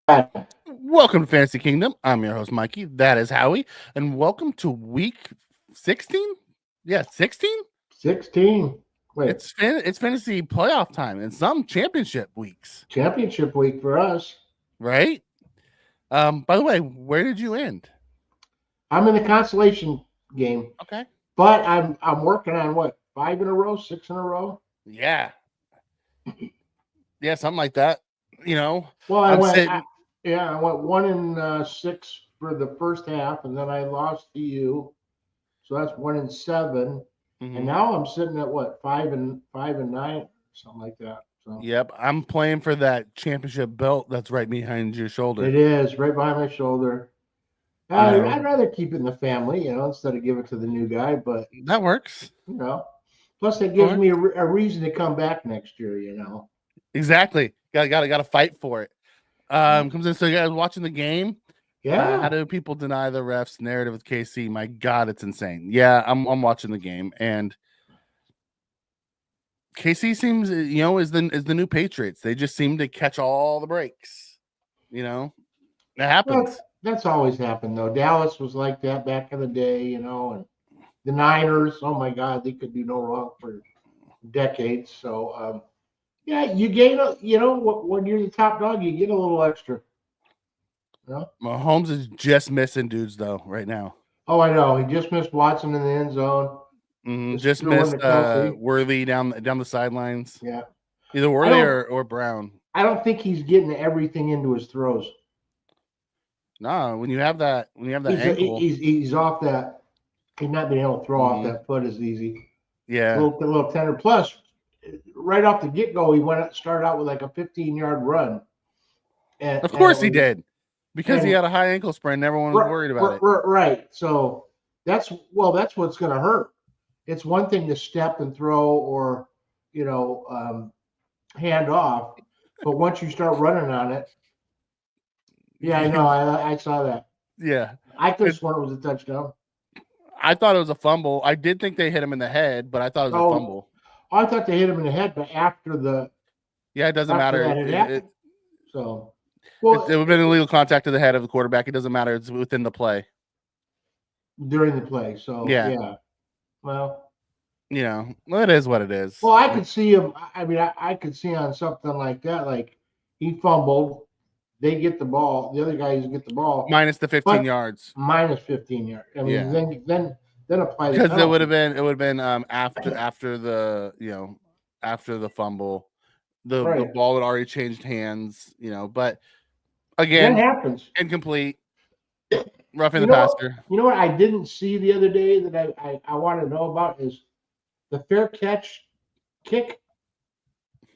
Welcome to Fantasy Kingdom. I'm your host, Mikey. That is Howie. And welcome to week 16? Yeah, 16? 16. Wait, It's fantasy playoff time and some championship weeks, championship week for us. right? By the way, where did you end? I'm in the consolation game, Okay. but I'm working on what, 5 in a row, 6 in a row. Yeah. Yeah, something like that. You know, Well, I'm sitting. I went 1 in 6 for the first half, and then I lost to you, so that's 1 in 7. And Mhm. now I'm sitting at what, 5 and 9, something like that. So Yep, I'm playing for that championship belt that's right behind your shoulder. it is right behind my shoulder. You know, I'd rather keep it in the family, instead of give it to the new guy, but that works. you know. Plus, it That gives works. me a reason to come back next year. Exactly. Got to fight for it. Comes in. So you guys watching the game? How Yeah. do people deny the refs' narrative with KC? My God, it's insane. Yeah, I'm watching the game, and KC seems is the new Patriots. They just seem to catch all the breaks. It Well, happens. that's always happened, though. Dallas was like that back in the day, and the Niners, oh my God, they could do no wrong for decades. So, yeah, you gain, when you're the top dog, you get a little extra. You know? Mahomes is just missing dudes though right now. Oh, I know. He just missed Watson in the end zone. Just Just threw missed into Kelsey. Worthy down the sidelines. Yeah. Either I Worthy don't. or Brown. I don't think he's getting everything into his throws. No, when you have that ankle, He's off that. He's not being able to throw off that foot as easy. yeah. A little tender. Plus, right off the get go, he started out with like a 15-yard run, and Of and it course he was did. Because he and had a high ankle sprain, everyone was worried about it. right. So that's what's going to hurt. It's one thing to step and throw or hand off, but once you start running on it, yeah, I know. I saw that. Yeah. I could have sworn it was a touchdown. I thought it was a fumble. I did think they hit him in the head, but I thought it was a Oh, fumble. I thought they hit him in the head, but Yeah, it doesn't after matter. that had happened. So, It would have been illegal contact to the head of the quarterback. It doesn't matter. It's within the play. during the play. So Yeah. Well, it is what it is. well, I could see him. I mean, I could see on something like that, like he fumbled, they get the ball, the other guys get the ball, Minus the 15 yards. minus 15 yards. I mean, Yeah. then apply the Because penalty. it would have been after the fumble, the Right. ball had already changed hands. But That again, happens. incomplete, roughing You the know what? passer. You know what I didn't see the other day that I want to know about is the fair catch kick.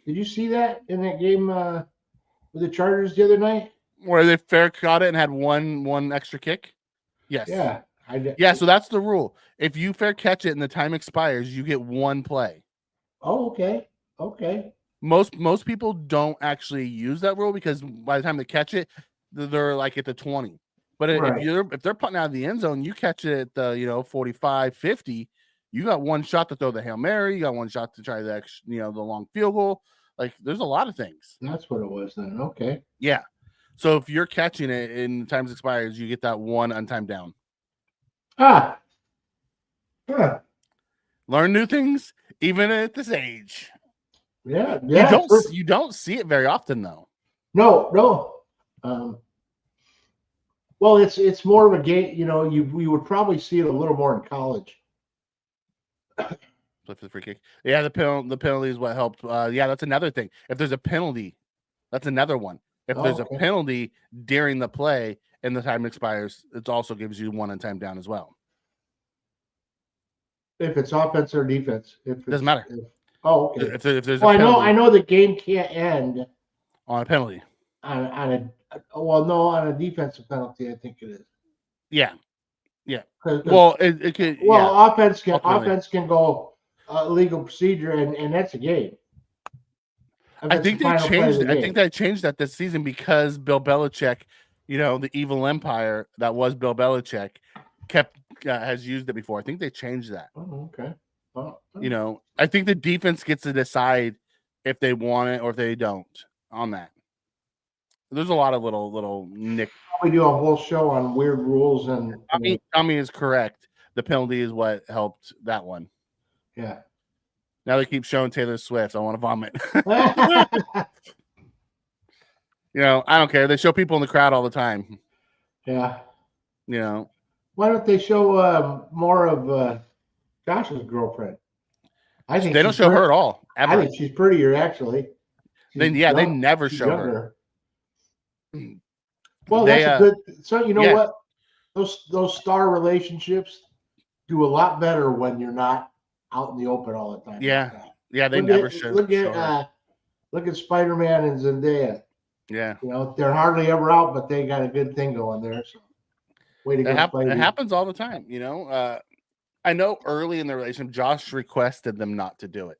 Did you see that in that game with the Chargers the other night? Where they fair caught it and had one extra kick. Yes. Yeah. Yeah, so that's the rule. If you fair catch it and the time expires, you get one play. Oh, okay. Okay. Most people don't actually use that rule because by the time they catch it, they're like at the 20. But Right. if they're putting out of the end zone, you catch it at the 45, 50, you got one shot to throw the Hail Mary, you got one shot to try the the long field goal. Like there's a lot of things. That's what it was then. Okay. Yeah. So if you're catching it and times expires, you get that one untimed down. Ah. Huh. Learn new things even at this age. Yeah. You don't see it very often though. No. Well, it's more of a game. We would probably see it a little more in college. Flip the free kick. Yeah, the penalty is what helped. Yeah, that's another thing. If there's a penalty, that's another one. If there's a penalty during the play and the time expires, it also gives you one time down as well. If it's offense or defense, Doesn't matter. Okay. If there's a penalty, penalty, I know the game can't end on a penalty. On a defensive penalty, I think it is. Yeah. Well, it could. Well, yeah, offense can go legal procedure, and that's a game. I think they changed. I think they changed that this season because Bill Belichick, the evil empire that was Bill Belichick, has used it before. I think they changed that. Oh, okay. I think the defense gets to decide if they want it or if they don't on that. There's a lot of little nick. We do a whole show on weird rules and Tommy is correct. The penalty is what helped that one. yeah. Now they keep showing Taylor Swift. I want to vomit. I don't care. They show people in the crowd all the time. Yeah. Why don't they show more of Josh's girlfriend? I think they don't show her at all. Ever. I think she's prettier, actually. They never show her. Well, that's a good. So what? Those star relationships do a lot better when you're not out in the open all the time. Yeah, they never show. Look at Spider-Man and Zendaya. Yeah, they're hardly ever out, but they got a good thing going there. So, way to go! It happens all the time. I know early in the relationship, Josh requested them not to do it,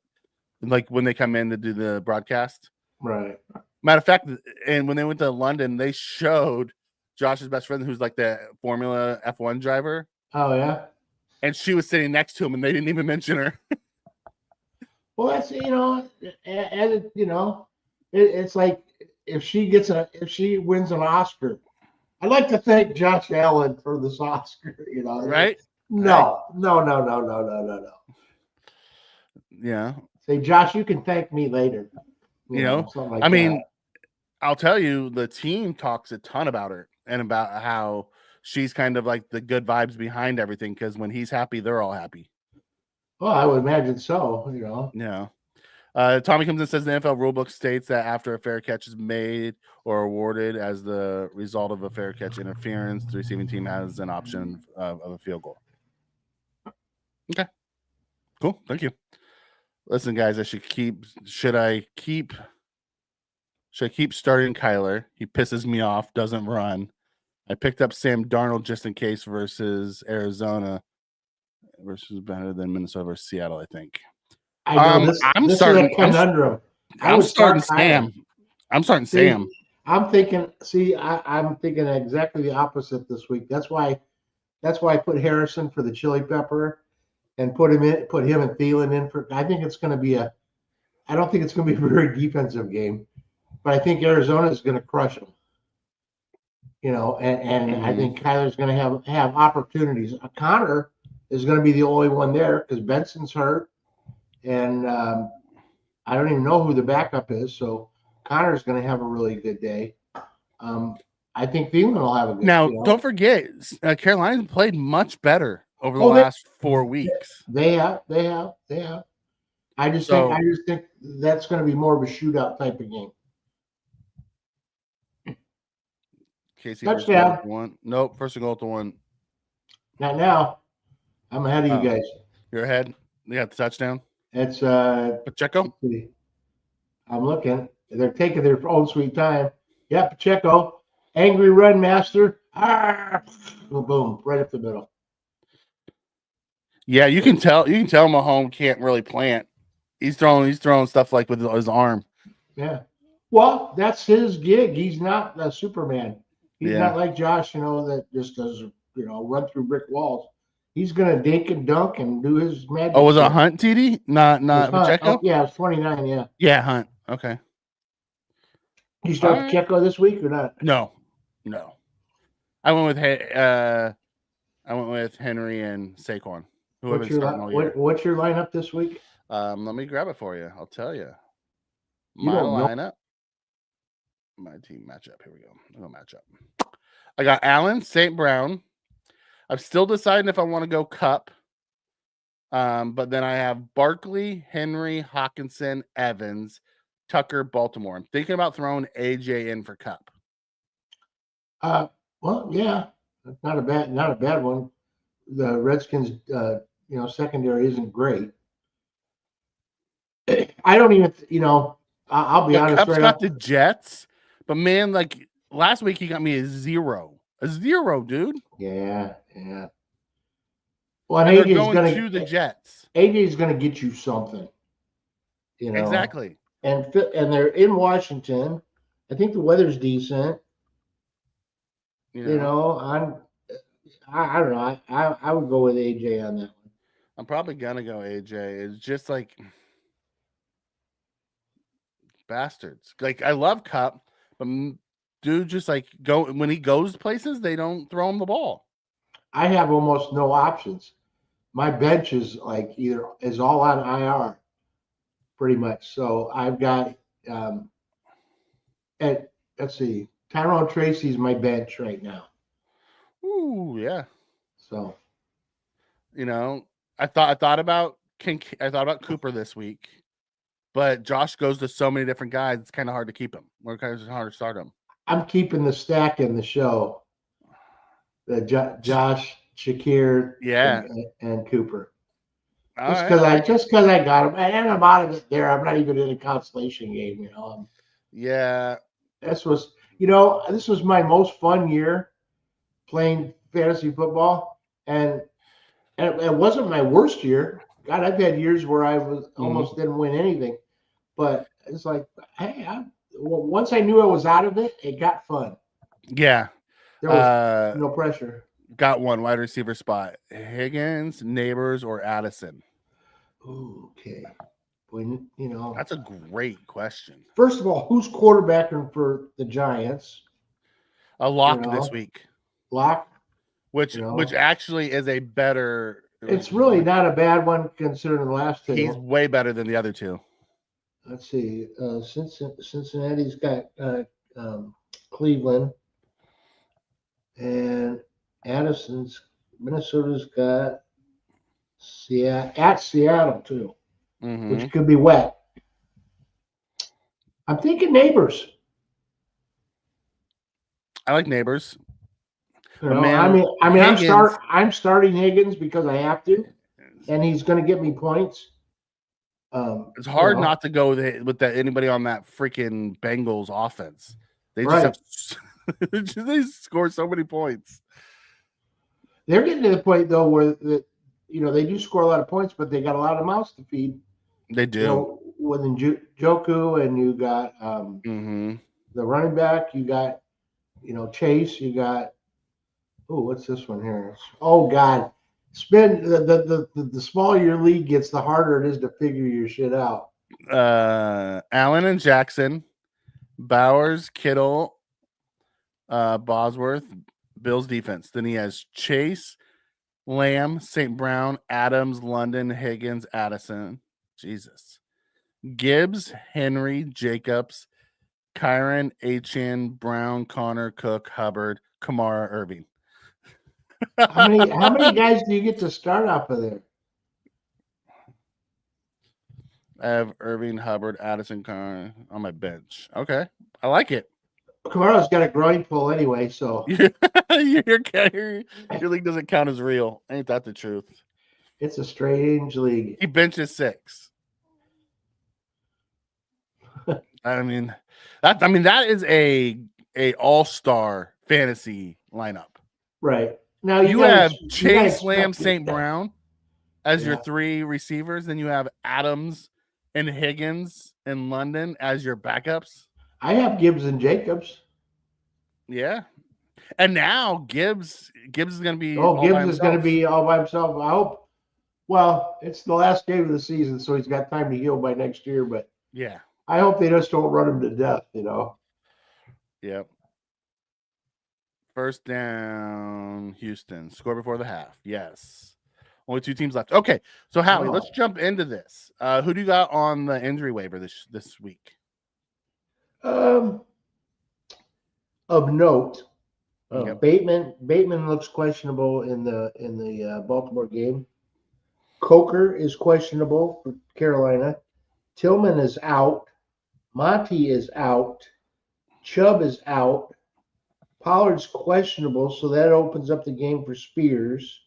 like when they come in to do the broadcast. Right. Matter of fact, and when they went to London, they showed Josh's best friend, who's like the Formula F1 driver. Oh yeah. And she was sitting next to him, and they didn't even mention her. Well, that's it's like if she wins an Oscar, I'd like to thank Josh Allen for this Oscar. Right? No. Yeah. Say, Josh, you can thank me later. I mean, I'll tell you, the team talks a ton about her and about how she's kind of like the good vibes behind everything, because when he's happy, they're all happy. Well, I would imagine so, Yeah. Tommy comes and says the NFL rulebook states that after a fair catch is made or awarded as the result of a fair catch interference, the receiving team has an option of a field goal. Okay. Cool. Thank you. Listen, guys, should I keep starting Kyler? He pisses me off, doesn't run. I picked up Sam Darnold just in case versus Arizona versus better than Minnesota versus Seattle, I think. I'm starting conundrum. I'm starting Sam. I'm starting Sam. I'm thinking exactly the opposite this week. That's why I put Harrison for the chili pepper and put him and Thielen in for. I think it's going to be I don't think it's going to be a very defensive game, but I think Arizona is going to crush them. I think Kyler's going to have opportunities. Connor is going to be the only one there because Benson's hurt, and I don't even know who the backup is. So Connor's going to have a really good day. I think Thielen will have a good. Now, don't forget, Carolina's played much better over the last 4 weeks. They have. I just think that's going to be more of a shootout type of game. Casey touchdown. One. Nope, first and goal to one. Not now. I'm ahead of you guys. You're ahead. You got the touchdown. It's Pacheco. I'm looking. They're taking their own sweet time. Yeah, Pacheco. Angry run master. Boom, right up the middle. Yeah, you can tell Mahomes can't really plant. He's throwing stuff like with his arm. Yeah. Well, that's his gig. He's not a Superman. He's not like Josh, that just does, run through brick walls. He's going to dink and dunk and do his magic. Oh, was it Hunt, TD? Not Pacheco? Oh, yeah, it's 29, yeah. Yeah, Hunt. Okay. You start Pacheco this week or not? No. I went with Henry and Saquon. What's your lineup this week? Let me grab it for you. I'll tell you. My lineup. My team matchup. Here we go. I'll go matchup. I got Allen, St. Brown. I'm still deciding if I want to go Cup. But then I have Barkley, Henry, Hawkinson, Evans, Tucker, Baltimore. I'm thinking about throwing AJ in for Cup. Well, yeah, not a bad one. The Redskins, secondary isn't great. I don't even, I'll be honest. Cup's got the Jets, but man, like last week he got me a zero, dude. Yeah. Well, and AJ's going to the Jets. AJ's going to get you something. Exactly. And they're in Washington. I think the weather's decent. I don't know. I would go with AJ on that one. I'm probably gonna go AJ. It's just like bastards. Like I love Cup, but dude just like go when he goes places, they don't throw him the ball. I have almost no options. My bench is like is all on IR, pretty much. So I've got let's see, Tyrone Tracy's my bench right now. Ooh, yeah. So I thought about Cooper this week, but Josh goes to so many different guys. It's kind of hard to keep him. Or kind of hard to start him. I'm keeping the stack in the show. The Josh, Shakir, Yeah, and Cooper. Just because I got him, and I'm out of it there. I'm not even in a consolation game, Yeah, this was my most fun year playing fantasy football, and it wasn't my worst year. God, I've had years where I was almost didn't win anything, but it's like, hey, once I knew I was out of it, it got fun. Yeah, there was no pressure. Got one wide receiver spot: Higgins, Neighbors, or Addison. Ooh, okay. That's a great question. First of all, who's quarterbacking for the Giants? A lock this week. Lock, which actually is a better. It's really not a bad one considering the last two. He's way better than the other two. Let's see. Cincinnati's got Cleveland, and Minnesota's got Seattle too, which could be wet. I'm thinking Neighbors. I like Neighbors. I'm starting Higgins because I have to, and he's going to get me points. It's hard not to go with anybody on that freaking Bengals offense. They just they score so many points. They're getting to the point though where they do score a lot of points, but they got a lot of mouths to feed. They do. With Njoku, and you got the running back, you got Chase, you got what's this one here? Oh God. The smaller your league gets, the harder it is to figure your shit out. Allen and Jackson, Bowers, Kittle, Bosworth, Bills defense. Then he has Chase, Lamb, St. Brown, Adams, London, Higgins, Addison. Jesus. Gibbs, Henry, Jacobs, Kyron, Achane, Brown, Connor, Cook, Hubbard, Kamara, Irving. How many guys do you get to start off of there? I have Irving, Hubbard, Addison, Connor on my bench. Okay, I like it. Kamara's got a groin pull anyway, so your league doesn't count as real. Ain't that the truth? It's a strange league. He benches 6. That is a all-star fantasy lineup. Right. Now you have Chase, Lamb, St. Brown as your 3 receivers. Then you have Adams and Higgins and London as your backups. I have Gibbs and Jacobs. Yeah. And now Gibbs is going to be Gibbs is going to be all by himself. I hope. Well, it's the last game of the season, so he's got time to heal by next year. But yeah, I hope they just don't run him to death. Yep. First down, Houston. Score before the half. Yes. Only 2 teams left. Okay, so Howie, let's jump into this. Who do you got on the injury waiver this week? Of note, Bateman looks questionable in the Baltimore game. Coker is questionable for Carolina. Tillman is out. Monty is out. Chubb is out. Pollard's questionable, so that opens up the game for Spears.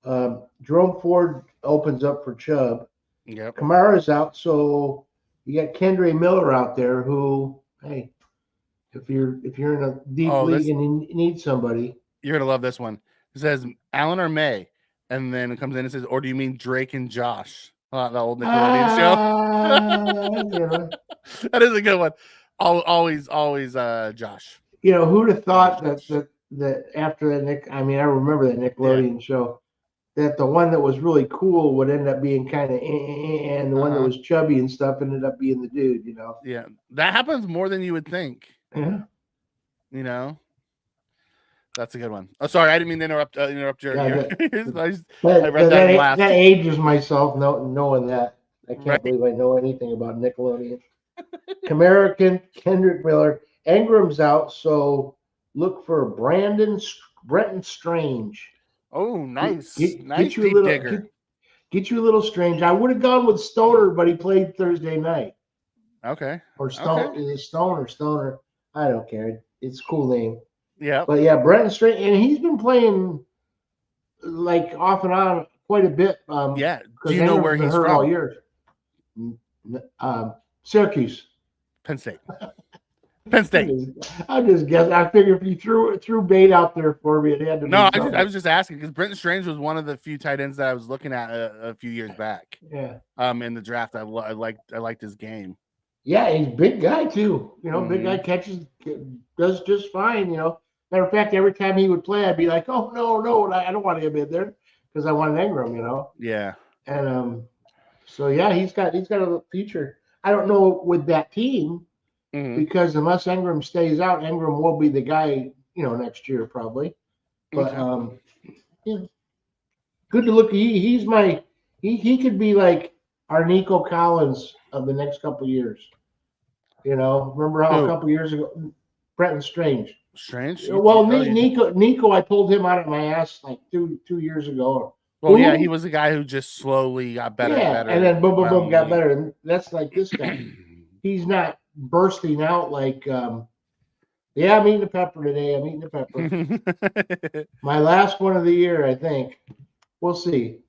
Jerome Ford opens up for Chubb. Yep. Kamara's out, so you got Kendre Miller out there who, hey, if you're in a deep league and you need somebody. You're going to love this one. It says Allen or May, and then it comes in and says, or do you mean Drake and Josh? The old Nickelodeon show. That is a good one. Always Josh. Who'd have thought that after that I remember that Nickelodeon show, that the one that was really cool would end up being kind of and the one that was chubby and stuff ended up being the dude, Yeah, that happens more than you would think. Yeah. You know, that's a good one. Oh, sorry, I didn't mean to interrupt your. Yeah, I read that and laughed. that ages myself knowing that. I can't Right. believe I know anything about Nickelodeon. Kamara, Kendrick Miller, Engram's out, so look for Brenton Strange. Oh, nice, Get nice you a deep little digger. get you a little Strange. I would have gone with Stoner, but he played Thursday night. Okay. Or Stone Okay. is it Stone or Stoner? I don't care. It's a cool name. Yeah. But yeah, Brenton Strange, and he's been playing like off and on quite a bit. Yeah. Do because you know Ingram's where been he's hurt all from? year. Syracuse. Penn State. Penn State. I just guess. I figured if you threw bait out there for me, it had to be No, something. I was just asking because Brenton Strange was one of the few tight ends that I was looking at a few years back. Yeah. In the draft, I liked his game. Yeah, he's a big guy too. You know, big Mm-hmm. guy does just fine. You know, matter of fact, every time he would play, I'd be like, oh no, I don't want him in there because I want Ingram. You know. Yeah. And so yeah, he's got a future. I don't know with that team because unless Ingram stays out, Ingram will be the guy. You know, next year probably. But yeah, good to look. He could be like our Nico Collins of the next couple of years. You know, remember how a couple of years ago, Brenton Strange. Well, Nico, I pulled him out of my ass like two years ago. Well, yeah, he was a guy who just slowly got better and better. And then boom, got better. And that's like this guy. He's not bursting out like, yeah, I'm eating a pepper today. I'm eating a pepper. My last one of the year, I think. We'll see.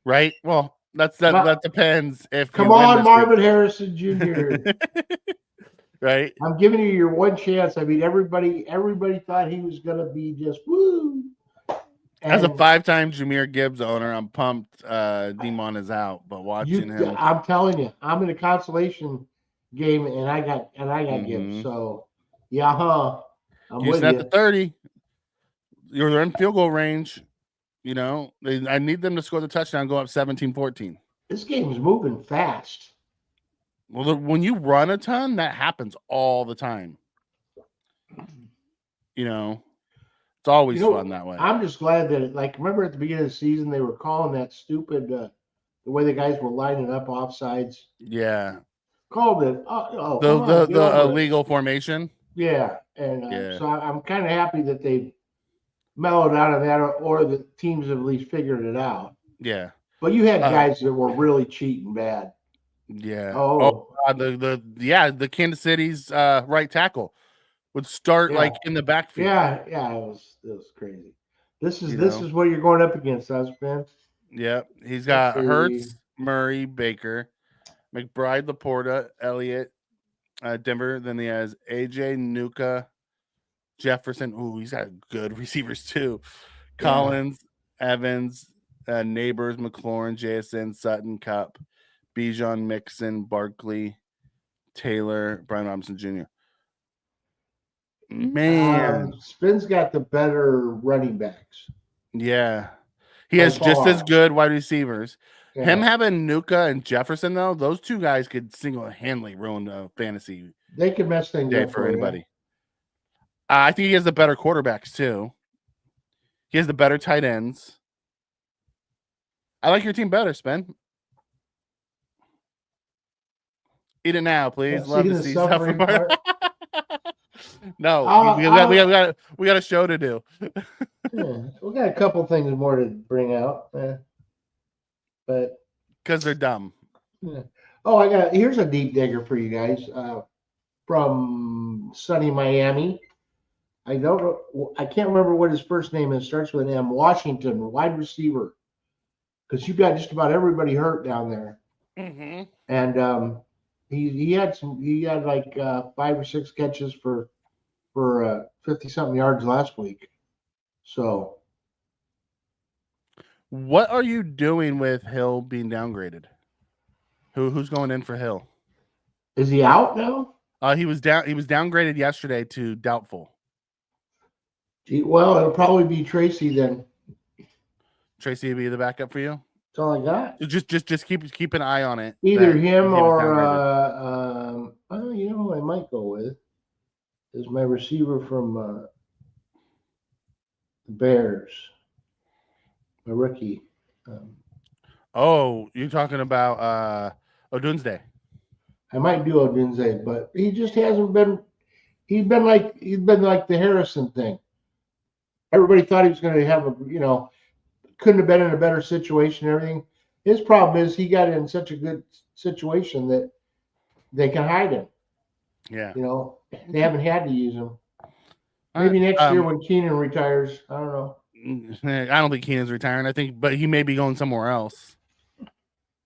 Right? Well, that depends. Come on, Marvin Harrison Jr. Right? I'm giving you your one chance. I mean, everybody thought he was going to be just woo. As a 5-time Jahmyr Gibbs owner, I'm pumped. Demon is out, but watching him, I'm telling you, I'm in a consolation game, and I got Gibbs. So, yeah, I'm with at you. the 30. You're in field goal range. You know, I need them to score the touchdown, go up 17-14. This game's moving fast. Well, when you run a ton, that happens all the time. You know, it's always fun that way. I'm just glad that, like, remember at the beginning of the season, they were calling that stupid, the way the guys were lining up offsides. Yeah. Called it. The illegal formation. Yeah. And so I'm kind of happy that they mellowed out of that, or the teams have at least figured it out. Yeah. But you had guys that were really cheating bad. Yeah. Oh, the Kansas City's right tackle would start like in the backfield. Yeah, it was crazy. This is what you're going up against, Ben. Yep. He's got Hurts, Murray, Baker, McBride, Laporta, Elliott, Denver. Then he has AJ, Nuka, Jefferson. Ooh, he's got good receivers too. Collins, Evans, Neighbors, McLaurin, JSN, Sutton, Cup, Bijan, Mixon, Barkley, Taylor, Brian Robinson Jr. Man, Spin's got the better running backs. Yeah, he has just as good wide receivers. Yeah. Him having Nuka and Jefferson, though, those two guys could single-handedly ruin the fantasy. They could mess things day up for anybody. I think he has the better quarterbacks too. He has the better tight ends. I like your team better, Spin. Eat it now, please. Love to see suffering part. No, we got a show to do. We got a couple things more to bring out, but because they're dumb. Yeah. Oh, here's a deep digger for you guys from sunny Miami. I don't know. I can't remember what his first name is. Starts with an M. Washington, wide receiver. Because you've got just about everybody hurt down there. Mm-hmm. And he had like 5 or 6 catches for 50-something yards last week. So, what are you doing with Hill being downgraded? Who's going in for Hill? Is he out now? He was downgraded yesterday to doubtful. Well, it'll probably be Tracy then. Tracy will be the backup for you. That's all I got. Just keep an eye on it. Either him or I might go with. is my receiver from the Bears, my rookie. Oh, you're talking about Odunze. I might do Odunze, but he just hasn't been. He's been like the Harrison thing. Everybody thought he was going to have couldn't have been in a better situation. And everything. His problem is he got in such a good situation that they can hide him. Yeah. They haven't had to use him. Maybe next year when Keenan retires. I don't know. I don't think Keenan's retiring. But he may be going somewhere else.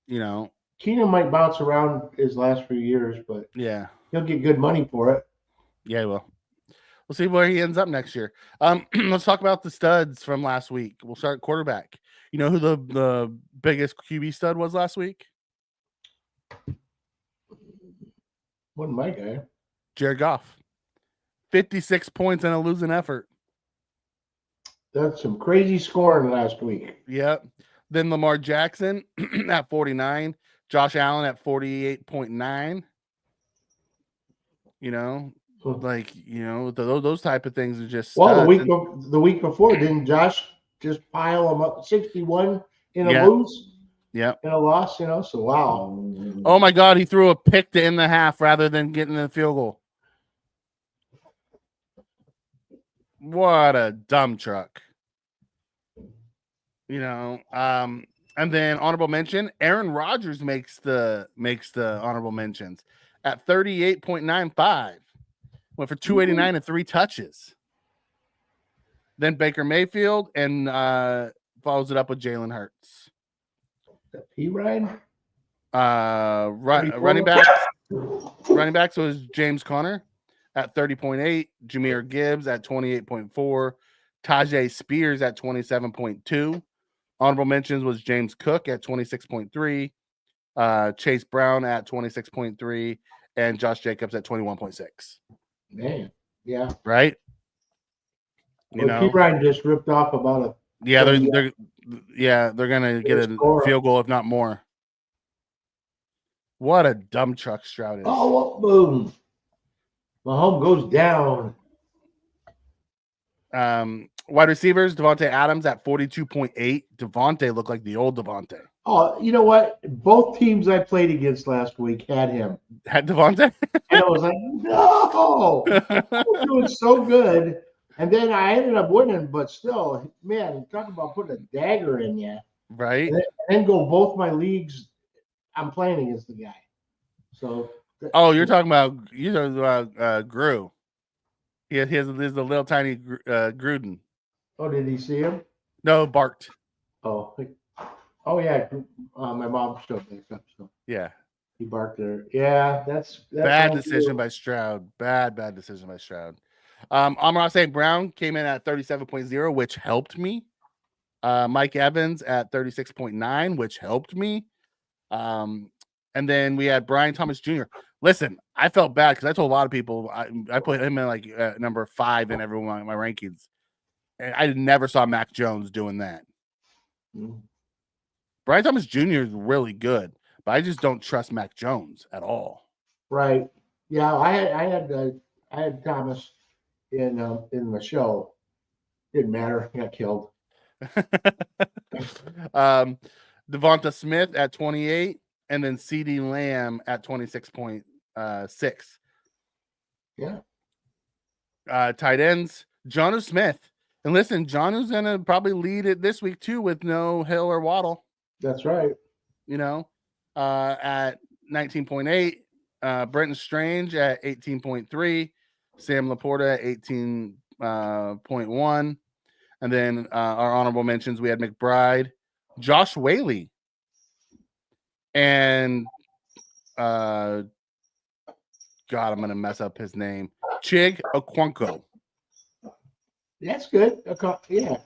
Keenan might bounce around his last few years, but yeah, he'll get good money for it. Yeah, he will. We'll see where he ends up next year. Let's talk about the studs from last week. We'll start quarterback. You know who the biggest QB stud was last week? Wasn't my guy. Jared Goff. 56 points in a losing effort. That's some crazy scoring last week. Yep. Then Lamar Jackson at 49. Josh Allen at 48.9. Those type of things are just well. The week before, didn't Josh just pile them up 61 in a lose? Yeah, in a loss. So wow. Oh my God, he threw a pick to end the half rather than getting the field goal. What a dumb truck. And then honorable mention, Aaron Rodgers makes the honorable mentions at 38.95. Went for 289 and 3 touches. Then Baker Mayfield and follows it up with Jalen Hurts. P. Ryan? Running backs was James Conner at 30.8, Jahmyr Gibbs at 28.4, Tajay Spears at 27.2. Honorable mentions was James Cook at 26.3, Chase Brown at 26.3, and Josh Jacobs at 21.6. Man, yeah. Right? P. Ryan just ripped off about a they're gonna get a field goal, if not more. What a dumb truck Stroud is. Oh, well, boom. Mahomes goes down. Wide receivers, Devontae Adams at 42.8. Devontae looked like the old Devontae. Oh, you know what? Both teams I played against last week had him. Had Devontae? And I was like, no. I was doing so good. And then I ended up winning, but still, man, talk about putting a dagger in you. Right. And then go both my leagues. I'm playing against the guy. So. Oh, you're talking about Gru. He has a little tiny Gruden. Oh, did he see him? No, barked. Oh yeah. My mom showed me up. So yeah, he barked there. Yeah, that's bad decision by Stroud. Bad decision by Stroud. Amon-Ra St. Brown came in at 37.0, which helped me. Mike Evans at 36.9, which helped me. And then we had Brian Thomas Jr. Listen, I felt bad because I told a lot of people I put him in number 5 in every one of my rankings. And I never saw Mac Jones doing that. Mm-hmm. Brian Thomas Jr. is really good, but I just don't trust Mac Jones at all. Right. Yeah, I had Thomas in the show. Didn't matter. He got killed. Devonta Smith at 28, and then CeeDee Lamb at 26.6. Yeah. Tight ends, Jonnu Smith. And listen, Jonnu's going to probably lead it this week too with no Hill or Waddle. That's right. At 19.8, Brenton Strange at 18.3, Sam Laporta at 18.1. And then our honorable mentions, we had McBride, Josh Whaley, and God, I'm going to mess up his name, Chig Okonkwo. That's good. Yeah.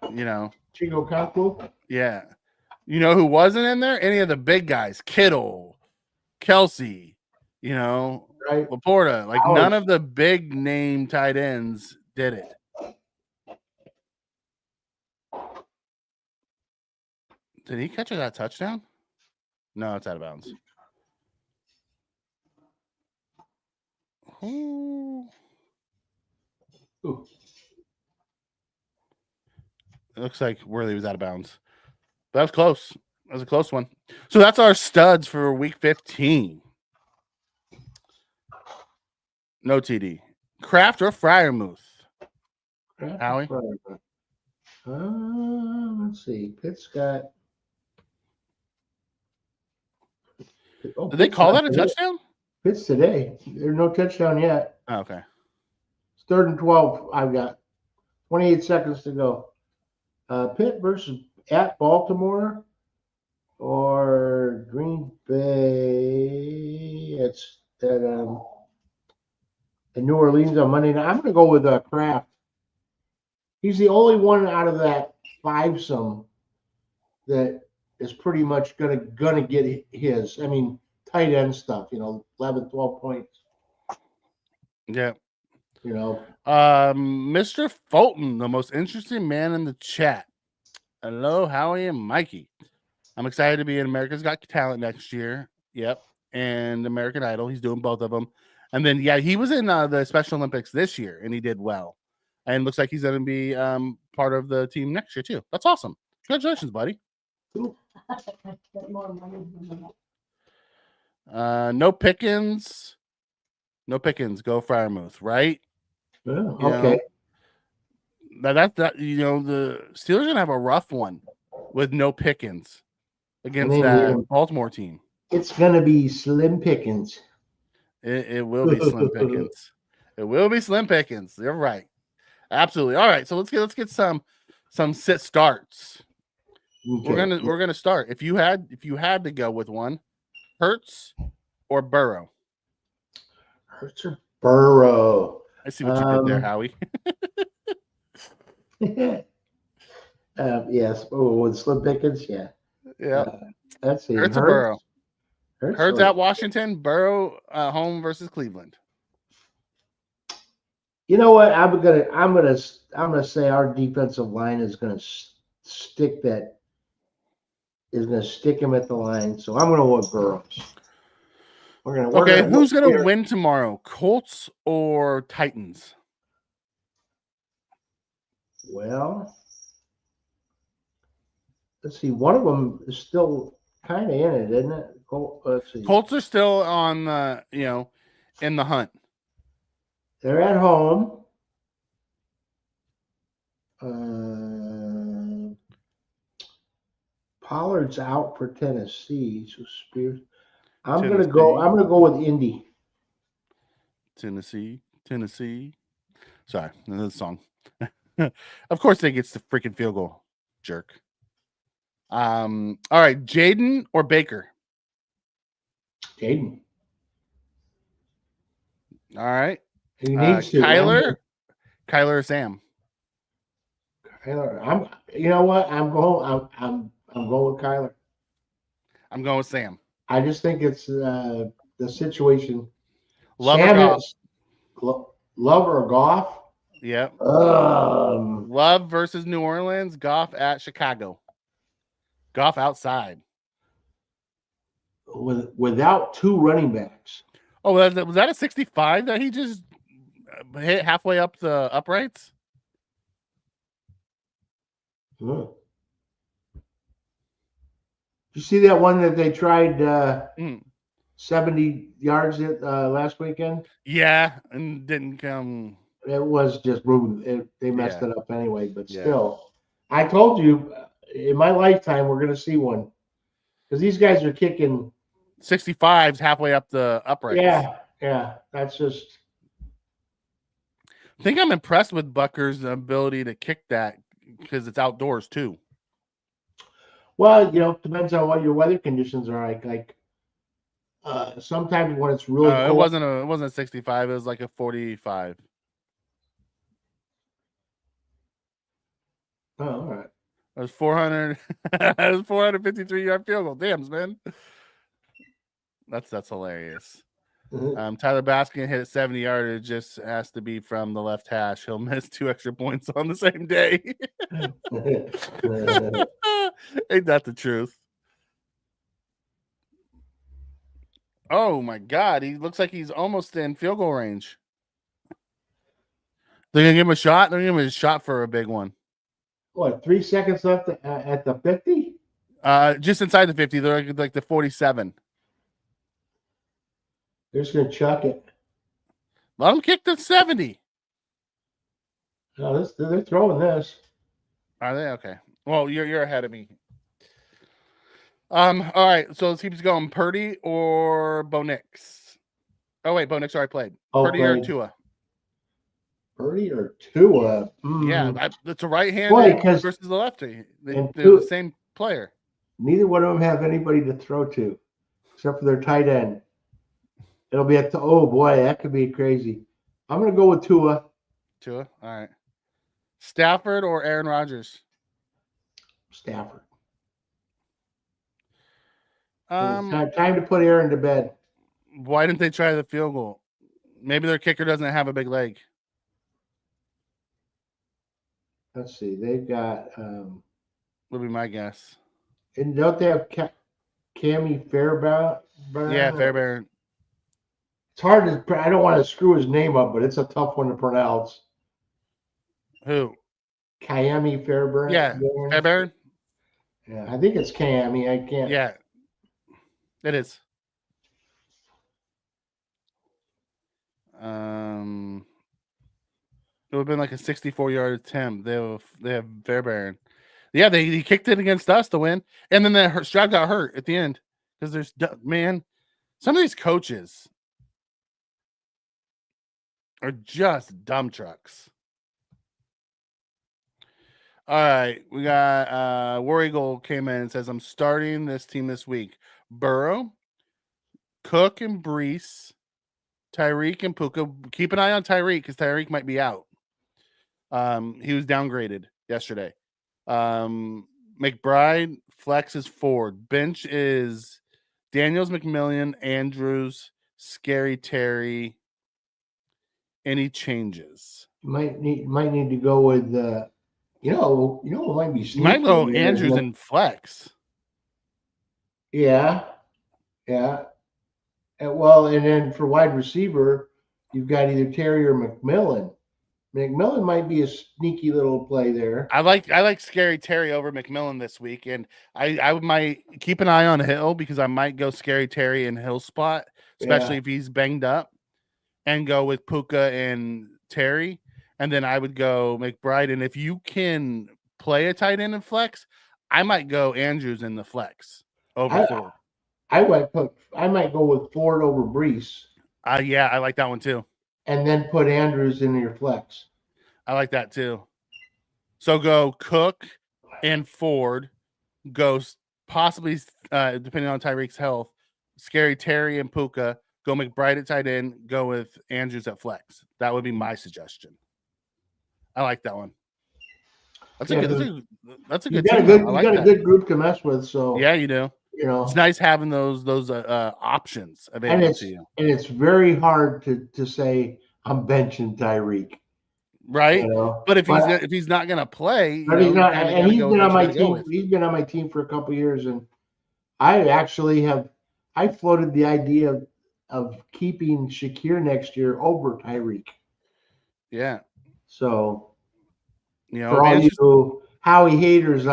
Chig Okonkwo. Yeah. You know who wasn't in there? Any of the big guys. Kittle, Kelsey, right. Laporta. Like none of the big name tight ends did it. Did he catch that touchdown? No, it's out of bounds. Ooh. Ooh. It looks like Worley was out of bounds. But that was close. That was a close one. So that's our studs for week 15. No TD. Kraft or Fryermuth? Howie? Let's see. Pitt's got. Oh, Did they Pitt's call not that a today. touchdown? Pitt's today. There's no touchdown yet. Oh, okay. It's 3rd and 12. I've got 28 seconds to go. Pitt versus at Baltimore or Green Bay. It's at in New Orleans on Monday night. I'm going to go with Kraft. He's the only one out of that fivesome that is pretty much gonna get his. I mean, tight end stuff. 11, 12 points. Yeah. Mr. Mr. Fulton, the most interesting man in the chat. Hello, Howie and Mikey. I'm excited to be in America's Got Talent next year. Yep. And American Idol. He's doing both of them. And then, yeah, he was in the Special Olympics this year, and he did well. And looks like he's going to be part of the team next year, too. That's awesome. Congratulations, buddy. No Pickens. No Pickens. Go Fryermuth, right? Yeah, okay. That the Steelers are gonna have a rough one with no Pickens against that Baltimore team. It's gonna be slim pickings. It will be slim pickings. It will be slim pickings. You're right. Absolutely. All right. So let's get some sit starts. Okay. We're gonna start. If you had to go with one, Hurts or Burrow? Hurts or Burrow? I see what you did there, Howie. Yes. Oh, with slim pickings, yeah. Yeah. Let's see. Hurts or Burrow? Hurts at Washington, Burrow home versus Cleveland. You know what? I'm gonna say our defensive line is gonna stick him at the line. So I'm gonna go with Burrows. Who's gonna win tomorrow? Colts or Titans? Well, let's see. One of them is still kind of in it, isn't it? Let's see. Colts are still on the in the hunt. They're at home. Pollard's out for Tennessee. So Spears. I'm gonna go with Indy. Tennessee. Sorry, another song. Of course they gets the freaking field goal, jerk. All right, Jaden or Baker? Jaden. All right. He needs to. Kyler or Sam? Kyler. You know what? I'm going with Kyler. I'm going with Sam. I just think it's the situation. Love or Goff? Yep. Love versus New Orleans. Goff at Chicago. Goff outside. Without two running backs. Oh, was that a 65 that he just hit halfway up the uprights? You see that one that they tried 70 yards last weekend? Yeah, and didn't come. It was just moving. They messed it up anyway, but still. I told you, in my lifetime, we're going to see one. Because these guys are kicking 65s halfway up the uprights. Yeah. That's just. I think I'm impressed with Bucker's ability to kick that because it's outdoors too. Well, depends on what your weather conditions are like. Sometimes when it's really cold. It wasn't a 65. It was like a 45. Oh, all right. It was 400. It was 453-yard field goal. Damn, man. That's hilarious. Tyler Baskin hit 70 yards. It just has to be from the left hash. He'll miss 2 extra points on the same day. Ain't that the truth? Oh my God. He looks like he's almost in field goal range. They're gonna give him a shot. They're gonna give him a shot for a big one. What, 3 seconds left at the 50? Just inside the 50. They're like the 47. They're just going to chuck it. Let them kick the 70. No, they're throwing this. Are they? Okay. Well, you're ahead of me. All right. So let's keep going. Purdy or Bo Nix? Oh wait, Bo Nix already played. Purdy or Tua? Purdy or Tua? Yeah, it's a right-handed versus the lefty. They're the same player. Neither one of them have anybody to throw to, except for their tight end. It'll be oh boy, that could be crazy. I'm going to go with Tua. Tua, all right. Stafford or Aaron Rodgers? Stafford. Time to put Aaron to bed. Why didn't they try the field goal? Maybe their kicker doesn't have a big leg. Let's see. They've got. Would be my guess. And don't they have Cammy Fairbairn? Yeah, Fairbairn. It's hard to. I don't want to screw his name up, but it's a tough one to pronounce. Who? Cammy Fairbairn. Yeah, Fairbairn. Yeah, I think it's Cammy. I can't. Yeah, it is. It would have been like a 64-yard attempt. They have Fairbairn. Yeah, he kicked it against us to win, and then Stroud got hurt at the end because there's some of these coaches are just dumb trucks. All right, we got War Eagle came in and says, I'm starting this team this week. Burrow, Cook and Brees, Tyreek and Puka. Keep an eye on Tyreek because Tyreek might be out. He was downgraded yesterday. McBride, flex is Ford. Bench is Daniels, McMillan, Andrews, Scary Terry. Any changes? Might need to go with it might be sneaky. Might go Andrews and flex. Yeah. And then for wide receiver, you've got either Terry or McMillan. McMillan might be a sneaky little play there. I like Scary Terry over McMillan this week, and I might keep an eye on Hill because I might go Scary Terry in Hill's spot, especially if he's banged up, and go with Puka and Terry, and then I would go McBride. And if you can play a tight end in flex, I might go Andrews in the flex over Ford. I might go with Ford over Brees. Yeah, I like that one too. And then put Andrews in your flex. I like that too. So go Cook and Ford. Go possibly, depending on Tyreek's health, Scary Terry and Puka. Go McBride at tight end. Go with Andrews at flex. That would be my suggestion. I like that one. That's a good team. You got a good group to mess with. So yeah, you do. It's nice having those options available to you. And it's very hard to say I'm benching Tyreek, right? But if he's not going to play, he's not, and he's been on my team. He's been on my team for a couple of years, and I actually I floated the idea of keeping Shakir next year over Tyreek. Yeah. So, for all you Howie haters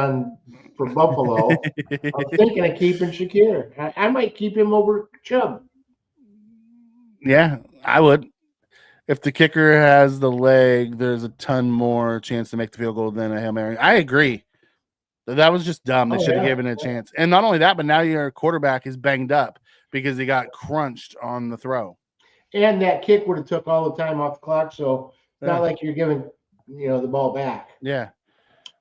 for Buffalo, I'm thinking of keeping Shakir. I might keep him over Chubb. Yeah, I would. If the kicker has the leg, there's a ton more chance to make the field goal than a Hail Mary. I agree. That was just dumb. They should have given it a chance. And not only that, but now your quarterback is banged up because he got crunched on the throw. And that kick would have took all the time off the clock, so it's not like you're giving the ball back. Yeah.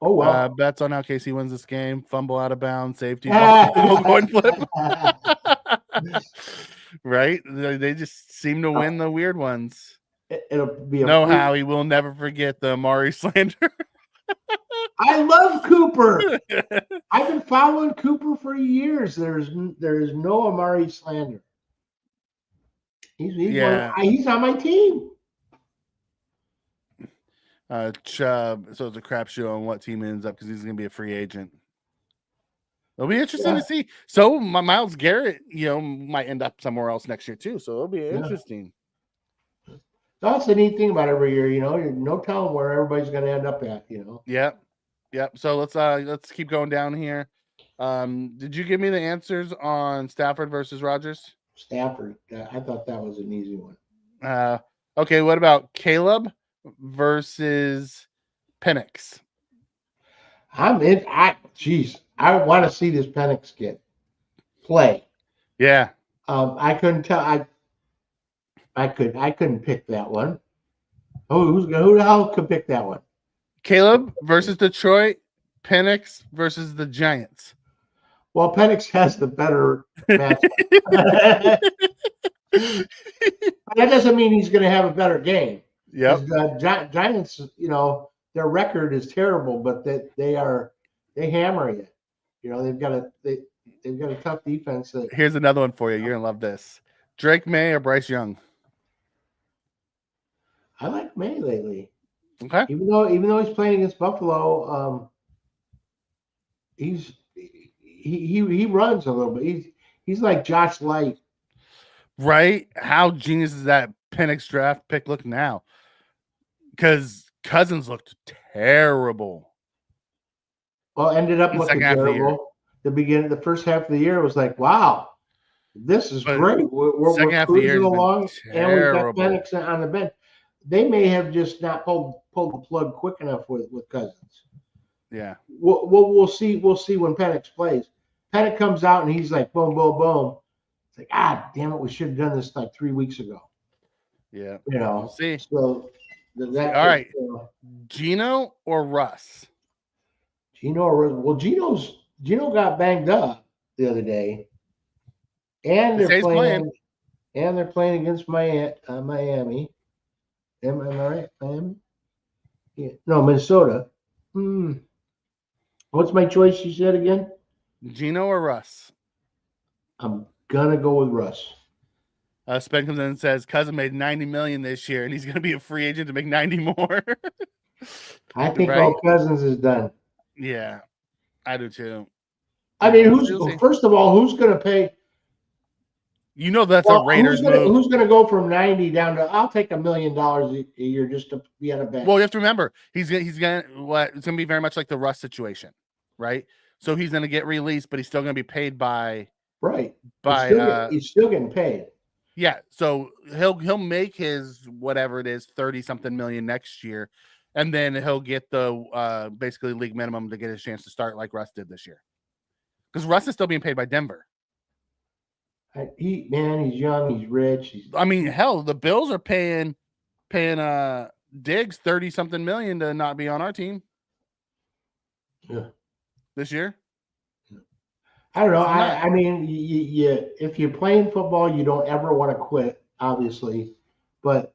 Oh, well. Bets on how KC wins this game. Fumble out of bounds. Safety. Coin flip. Right? They just seem to win the weird ones. It'll be Howie will never forget the Amari slander. I love Cooper. I've been following Cooper for years. There is no Amari slander. He's on my team. Chubb, so it's a crapshoot on what team ends up because he's going to be a free agent. It'll be interesting to see. So Myles Garrett, might end up somewhere else next year too. So it'll be interesting. That's the neat thing about every year, You're no telling where everybody's going to end up at, Yep. So let's keep going down here. Did you give me the answers on Stafford versus Rodgers? Stafford. I thought that was an easy one. Okay. What about Caleb versus Penix? I want to see this Penix kid play. Yeah. I couldn't tell. I couldn't pick that one. Who the hell could pick that one? Caleb versus Detroit, Penix versus the Giants. Well, Penix has the better matchup. But that doesn't mean he's going to have a better game. Yep. The Giants, their record is terrible, but they hammer you. They've got a tough defense. Here's another one for you. You're gonna love this. Drake May or Bryce Young? I like May lately. Okay. Even though he's playing against Buffalo, he runs a little bit. He's like Josh Light. Right? How genius is that Penix draft pick look now? Because Cousins looked terrible. Well, ended up looking terrible. The first half of the year was like, wow, this is great. We're cruising along, and we've got Penix on the bench. They may have just not pulled the plug quick enough with Cousins. Yeah. We'll see. We'll see when Penix plays. Penix comes out and he's like, boom, boom, boom. It's like, damn it, we should have done this like 3 weeks ago. Yeah. We'll see. So all right. Geno or Russ? Geno or Russ? Well, Geno got banged up the other day, and they're playing. And they're playing against Miami. Am I right? Miami? Yeah. No, Minnesota. What's my choice? You said again? Geno or Russ? I'm gonna go with Russ. Spen comes in and says Cousin made $90 million this year, and he's gonna be a free agent to make 90 more. I think all Cousins is done. Yeah, I do too. I mean, first of all, who's gonna pay? That's a Raiders move. Who's going to go from 90 down to? I'll take $1 million a year just to be on a bench. Well, you have to remember it's going to be very much like the Russ situation, right? So he's going to get released, but he's still going to be paid by he's still getting paid. Yeah, so he'll make his whatever it is 30-something million next year, and then he'll get the basically league minimum to get his chance to start like Russ did this year, because Russ is still being paid by Denver. He's young, he's rich. I mean, hell, the Bills are paying Diggs 30-something million to not be on our team. Yeah. This year. I don't know. I mean, if you're playing football, you don't ever want to quit, obviously. But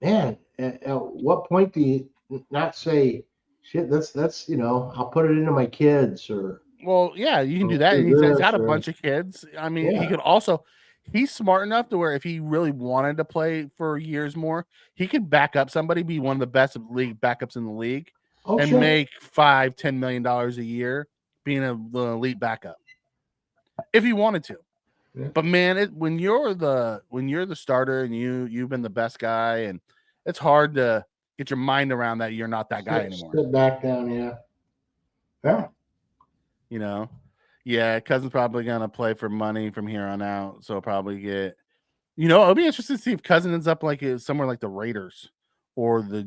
man, at what point do you not say, "Shit, that's I'll put it into my kids," or? Well, yeah, you can do that. He's got a bunch of kids. I mean, he could also. He's smart enough to where if he really wanted to play for years more, he could back up somebody, be one of the best league backups in the league, and make $5-10 million a year being an elite backup if he wanted to. Yeah. But man, when you're the starter and you've been the best guy, and it's hard to get your mind around that you're not that guy anymore. Sit back down, yeah. Cousin's probably gonna play for money from here on out, so probably get. It'll be interesting to see if Cousin ends up like somewhere like the Raiders or the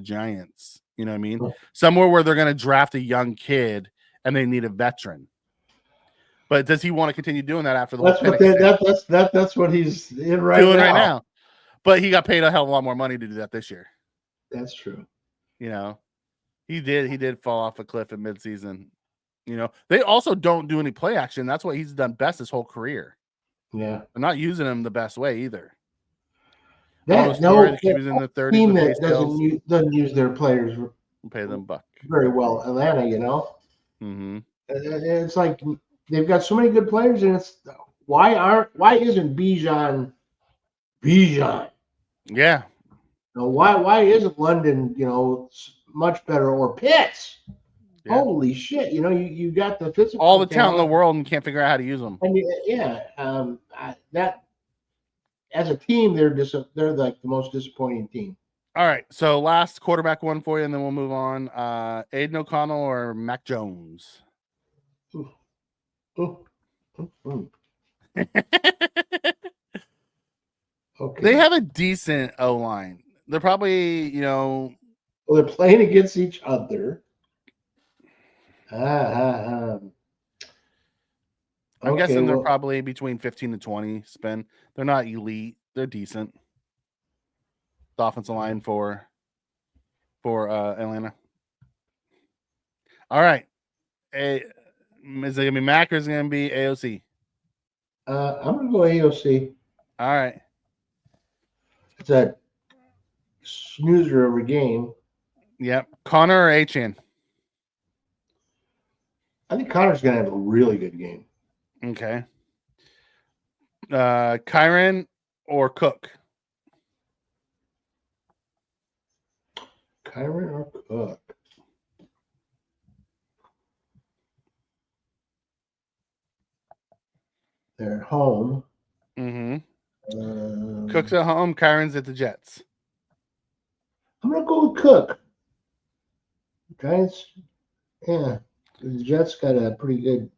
Giants. You know what I mean? Oh. Somewhere where they're gonna draft a young kid and they need a veteran. But does he want to continue doing that after the? That's what he's in right now. But he got paid a hell of a lot more money to do that this year. That's true. He did fall off a cliff in midseason. They also don't do any play action. That's what he's done best his whole career. Yeah. I'm not using him the best way either. He was in the 30s team that doesn't use their players. Pay them buck. Very well. Atlanta, Mm-hmm. It's like they've got so many good players, and it's why isn't Bijan? Yeah. Why isn't London, much better, or Pitts? Yeah. Holy shit! You got the physical, all the talent in the world, and can't figure out how to use them. And as a team, they're like the most disappointing team. All right. So last quarterback one for you, and then we'll move on. Aiden O'Connell or Mac Jones? Ooh, ooh, ooh. Okay. They have a decent O line. They're probably, Well, they're playing against each other. I'm Okay, guessing they're well, probably between 15 to 20 spin. They're not elite. They're decent. The offensive line for Atlanta. All right. Is it gonna be Mac or is it gonna be AOC? I'm gonna go AOC. All right. It's a snoozer of a game. Yep. Connor or Achan? I think Connor's gonna have a really good game. Okay. Kyron or Cook? Kyron or Cook? They're at home. Mm-hmm. Cook's at home. Kyron's at the Jets. I'm gonna go with Cook. Giants, yeah. The Jets got a pretty good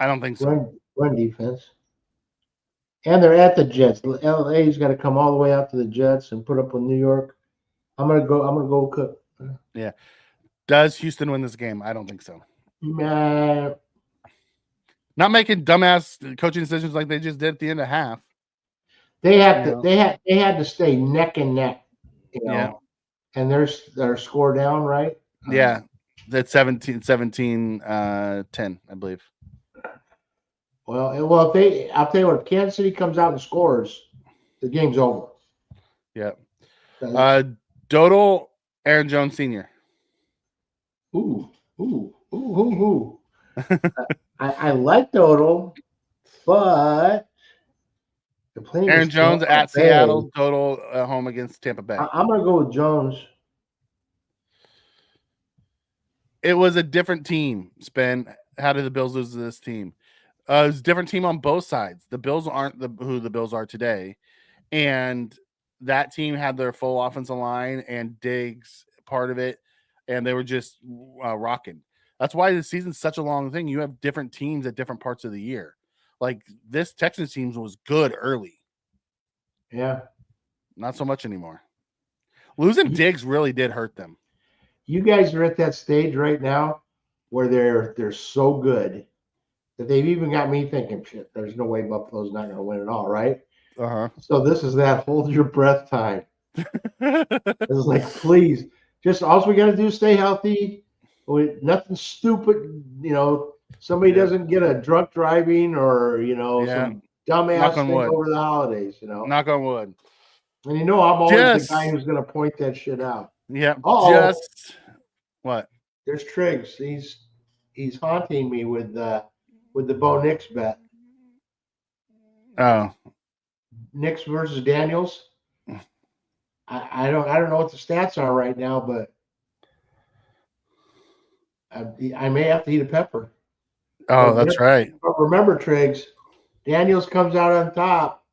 I don't think so. run defense. And they're at the Jets. LA's got to come all the way out to the Jets and put up with New York. I'm gonna go with Cook. Yeah. Does Houston win this game? I don't think so. Nah. Not making dumbass coaching decisions like they just did at the end of half. They have to. They had to stay neck and neck. You know. Yeah. And their score down, right? Yeah. That's 17, 10, I believe. Well, I'll tell you what, if Kansas City comes out and scores, the game's over. Yeah. Dodal, Aaron Jones Sr. Ooh. I like Dodal, but Aaron Jones at Seattle, Dodal at home against Tampa Bay. I'm gonna go with Jones. It was a different team. Spin. How did the Bills lose to this team? It was a different team on both sides. The Bills aren't who the Bills are today, and that team had their full offensive line and Diggs part of it, and they were just rocking. That's why the season's such a long thing. You have different teams at different parts of the year. Like this Texans team was good early. Yeah. Not so much anymore. Losing Diggs really did hurt them. You guys are at that stage right now where they're so good that they've even got me thinking, shit, there's no way Buffalo's not going to win at all, right? So this is that hold your breath time. It's like, please, just all we got to do is stay healthy. Nothing stupid, somebody doesn't get a drunk driving or, some dumbass thing over the holidays, Knock on wood. And I'm always the guy who's going to point that shit out. Yeah. Just what? There's Triggs. He's haunting me with the Bo Nix bet. Oh. Nix versus Daniels. I don't know what the stats are right now, but I may have to eat a pepper. Oh, that's right. But remember, Triggs, Daniels comes out on top.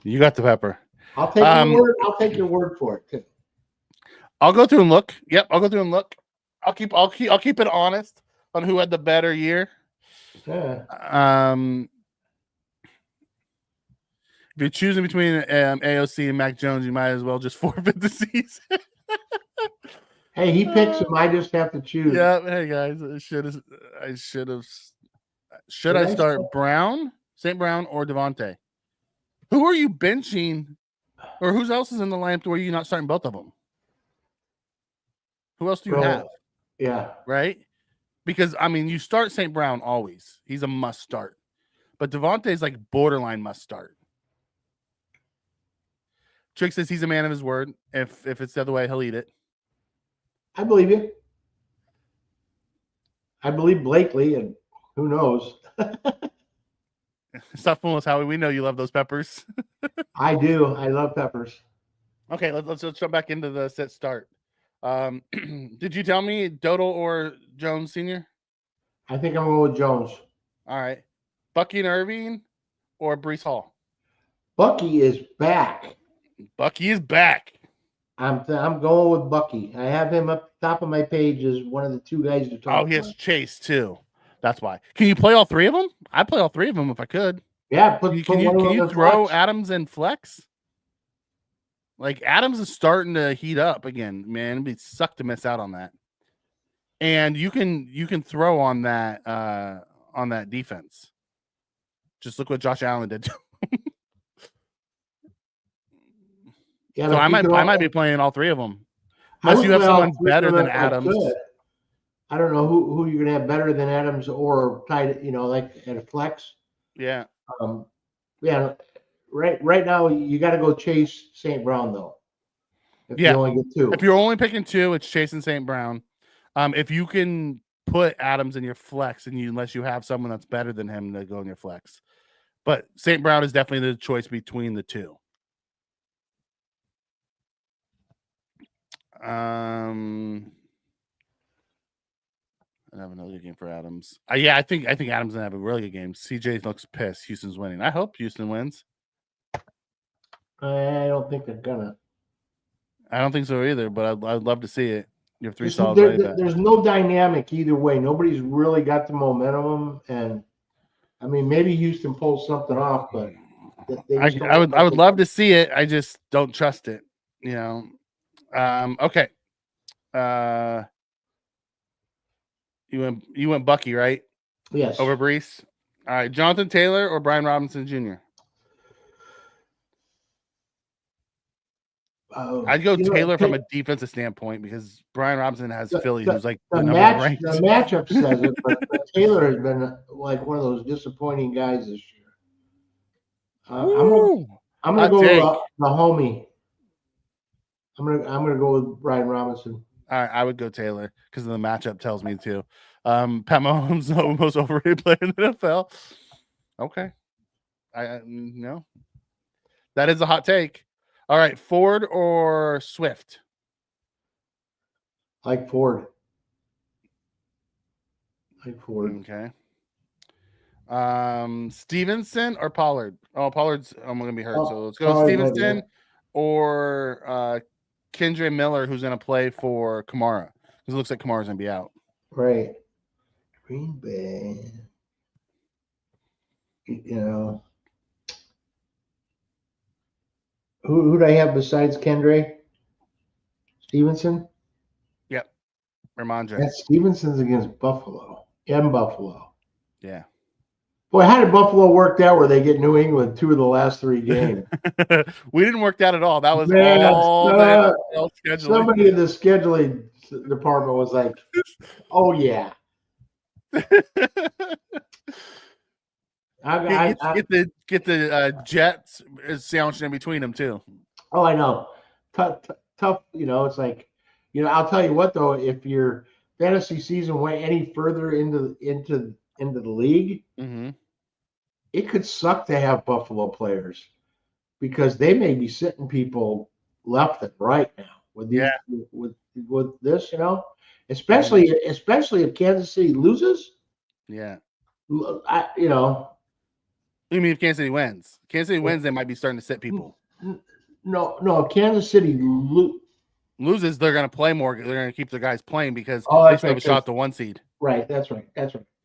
You got the pepper. I'll take your word. I'll take your word for it too. I'll go through and look. Yep, I'll go through and look. I'll keep it honest on who had the better year. Yeah. If you're choosing between AOC and Mac Jones, you might as well just forfeit the season. Hey, he picks him. I just have to choose. Yeah. Hey guys, should I start Brown, St. Brown, or Devontae? Who are you benching, or who else is in the lineup where you're not starting both of them? Who else do you have? Yeah. Right? Because, you start St. Brown always. He's a must start. But Devontae's like borderline must start. Trick says he's a man of his word. If it's the other way, he'll eat it. I believe you. I believe Blakely, and who knows? Stop fooling us, Howie. We know you love those peppers. I do. I love peppers. Okay, let's jump back into the set start. Did you tell me Dodal or Jones Sr.? I think I'm going with Jones. All right. Bucky and Irving or Breece Hall? Bucky is back. Bucky is back. I'm going with Bucky. I have him up top of my page as one of the two guys to talk Oh, he has about. Chase too. That's why. Can you play all three of them? I'd play all three of them if I could. Yeah, Can put one of them you in throw flex. Adams in flex? Like Adams is starting to heat up again, man. It'd be suck to miss out on that. And you can throw on that defense. Just look what Josh Allen did. Yeah, So but I you might be playing all three of them. I Unless would you have play all someone three of better them than if I Adams. could. I don't know who you're gonna have better than Adams or tied, like at a flex. Yeah. Yeah, right now you got to go chase St. Brown though. If you only get two. If you're only picking two, it's Chase and St. Brown. If you can put Adams in your flex, unless you have someone that's better than him to go in your flex, but St. Brown is definitely the choice between the two. I have another good game for Adams. I think Adams gonna have a really good game. CJ looks pissed. Houston's winning. I hope Houston wins. I don't think they're gonna. I don't think so either, but I'd love to see it. You have three There's, solid running backs. there's no dynamic either way. Nobody's really got the momentum, and I mean maybe Houston pulls something off, but I would love to see it. I just don't trust it. Okay. You went Bucky, right? Yes. Over Brees. All right, Jonathan Taylor or Brian Robinson Jr. I'd go Taylor from a defensive standpoint because Brian Robinson has Philly, who's like the matchup says it, but Taylor has been like one of those disappointing guys this year. I'm gonna go with the homie. I'm gonna go with Brian Robinson. All right, I would go Taylor because the matchup tells me to. Pat Mahomes, the most overrated player in the NFL. Okay, no, that is a hot take. All right, Ford or Swift? Like Ford. Okay. Stevenson or Pollard? Oh, Pollard's gonna be hurt. So let's go Stevenson or Kendre Miller, who's gonna play for Kamara. Because it looks like Kamara's gonna be out. Right. Green Bay. Who do I have besides Kendre? Stevenson? Yep. Ramondre. That Stevenson's against Buffalo. In Buffalo. Yeah. Boy, how did Buffalo work out where they get New England 2 of the last 3 games? We didn't work that at all. That was all scheduling. Somebody in the scheduling department was like, oh, yeah. Get the Jets sandwiched in between them too. Oh, I know. Tough. It's like, I'll tell you what though, if your fantasy season went any further into the league, it could suck to have Buffalo players because they may be sitting people left and right now with this, especially if Kansas City loses. Yeah. You mean if Kansas City wins? Kansas City wins, they might be starting to sit people. No. Kansas City loses, they're going to play more. They're going to keep their guys playing because they still have a shot at the 1 seed. Right. That's right.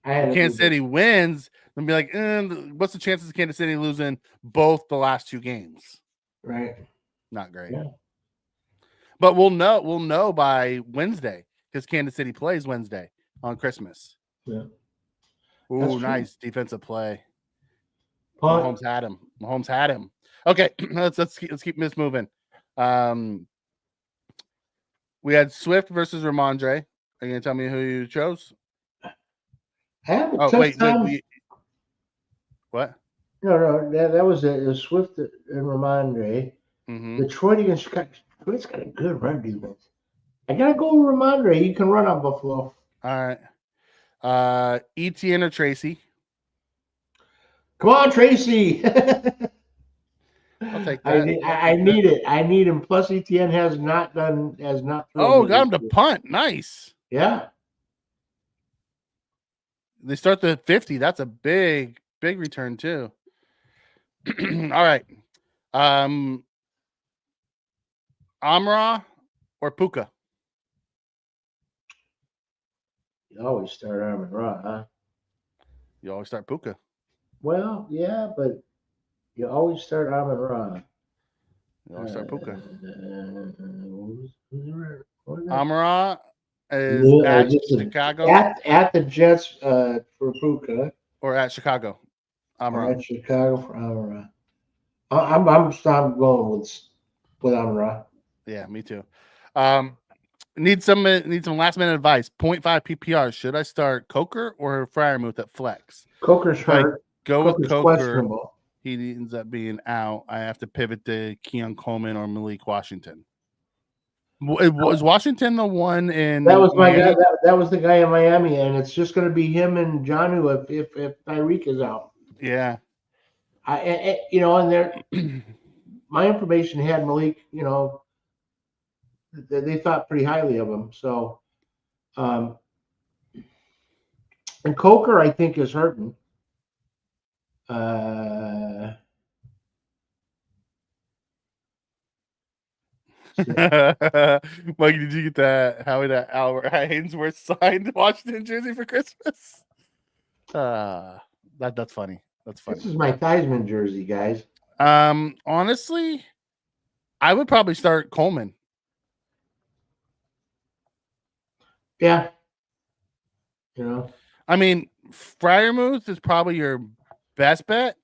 Kansas City wins, they'll be like, what's the chances of Kansas City losing both the last 2 games? Right. Not great. Yeah. But we'll know by Wednesday because Kansas City plays Wednesday on Christmas. Yeah. Ooh, nice defensive play. Mahomes had him. Okay, let's keep this moving. We had Swift versus Ramondre. Are you gonna tell me who you chose? Wait. What? No. That was a Swift and Ramondre. Detroit against Chicago. Detroit's got a good run defense. I gotta go with Ramondre. He can run on Buffalo. All right. Etienne or Tracy? Come on, Tracy. I'll take that. I need it. I need him. Plus, Etienne has not. Got him to punt. Nice. Yeah. They start the 50. That's a big return too. All right. Amra or Puka? You always start Amon Ra, huh? You always start Puka. Well, yeah, but you always start Amon Ra. You always start Puka. What is that? Amra is at Just Chicago at the Jets for Puka, or at Chicago? or Amra. at Chicago for Amon Ra. I'm going with Amon Ra. Yeah, me too. Need some last minute advice. 0.5 PPR. Should I start Coker or Fryermuth at flex? Coker's If I hurt. go with Coker's Coker, questionable. he ends up being out. I have to pivot to Keon Coleman or Malik Washington. Was Washington the one in That was my Miami? guy. That was the guy in Miami, and it's just going to be him and Jonnu if Tyreek is out. Yeah. And there, my information had Malik. They thought pretty highly of him. So, and Coker, I think, is hurting. Mikey, did you get that Albert Hainsworth signed Washington jersey for Christmas? That's funny. That's funny. This is my Theismann jersey, guys. Honestly, I would probably start Coleman. Yeah. I mean, Fryermuth is probably your best bet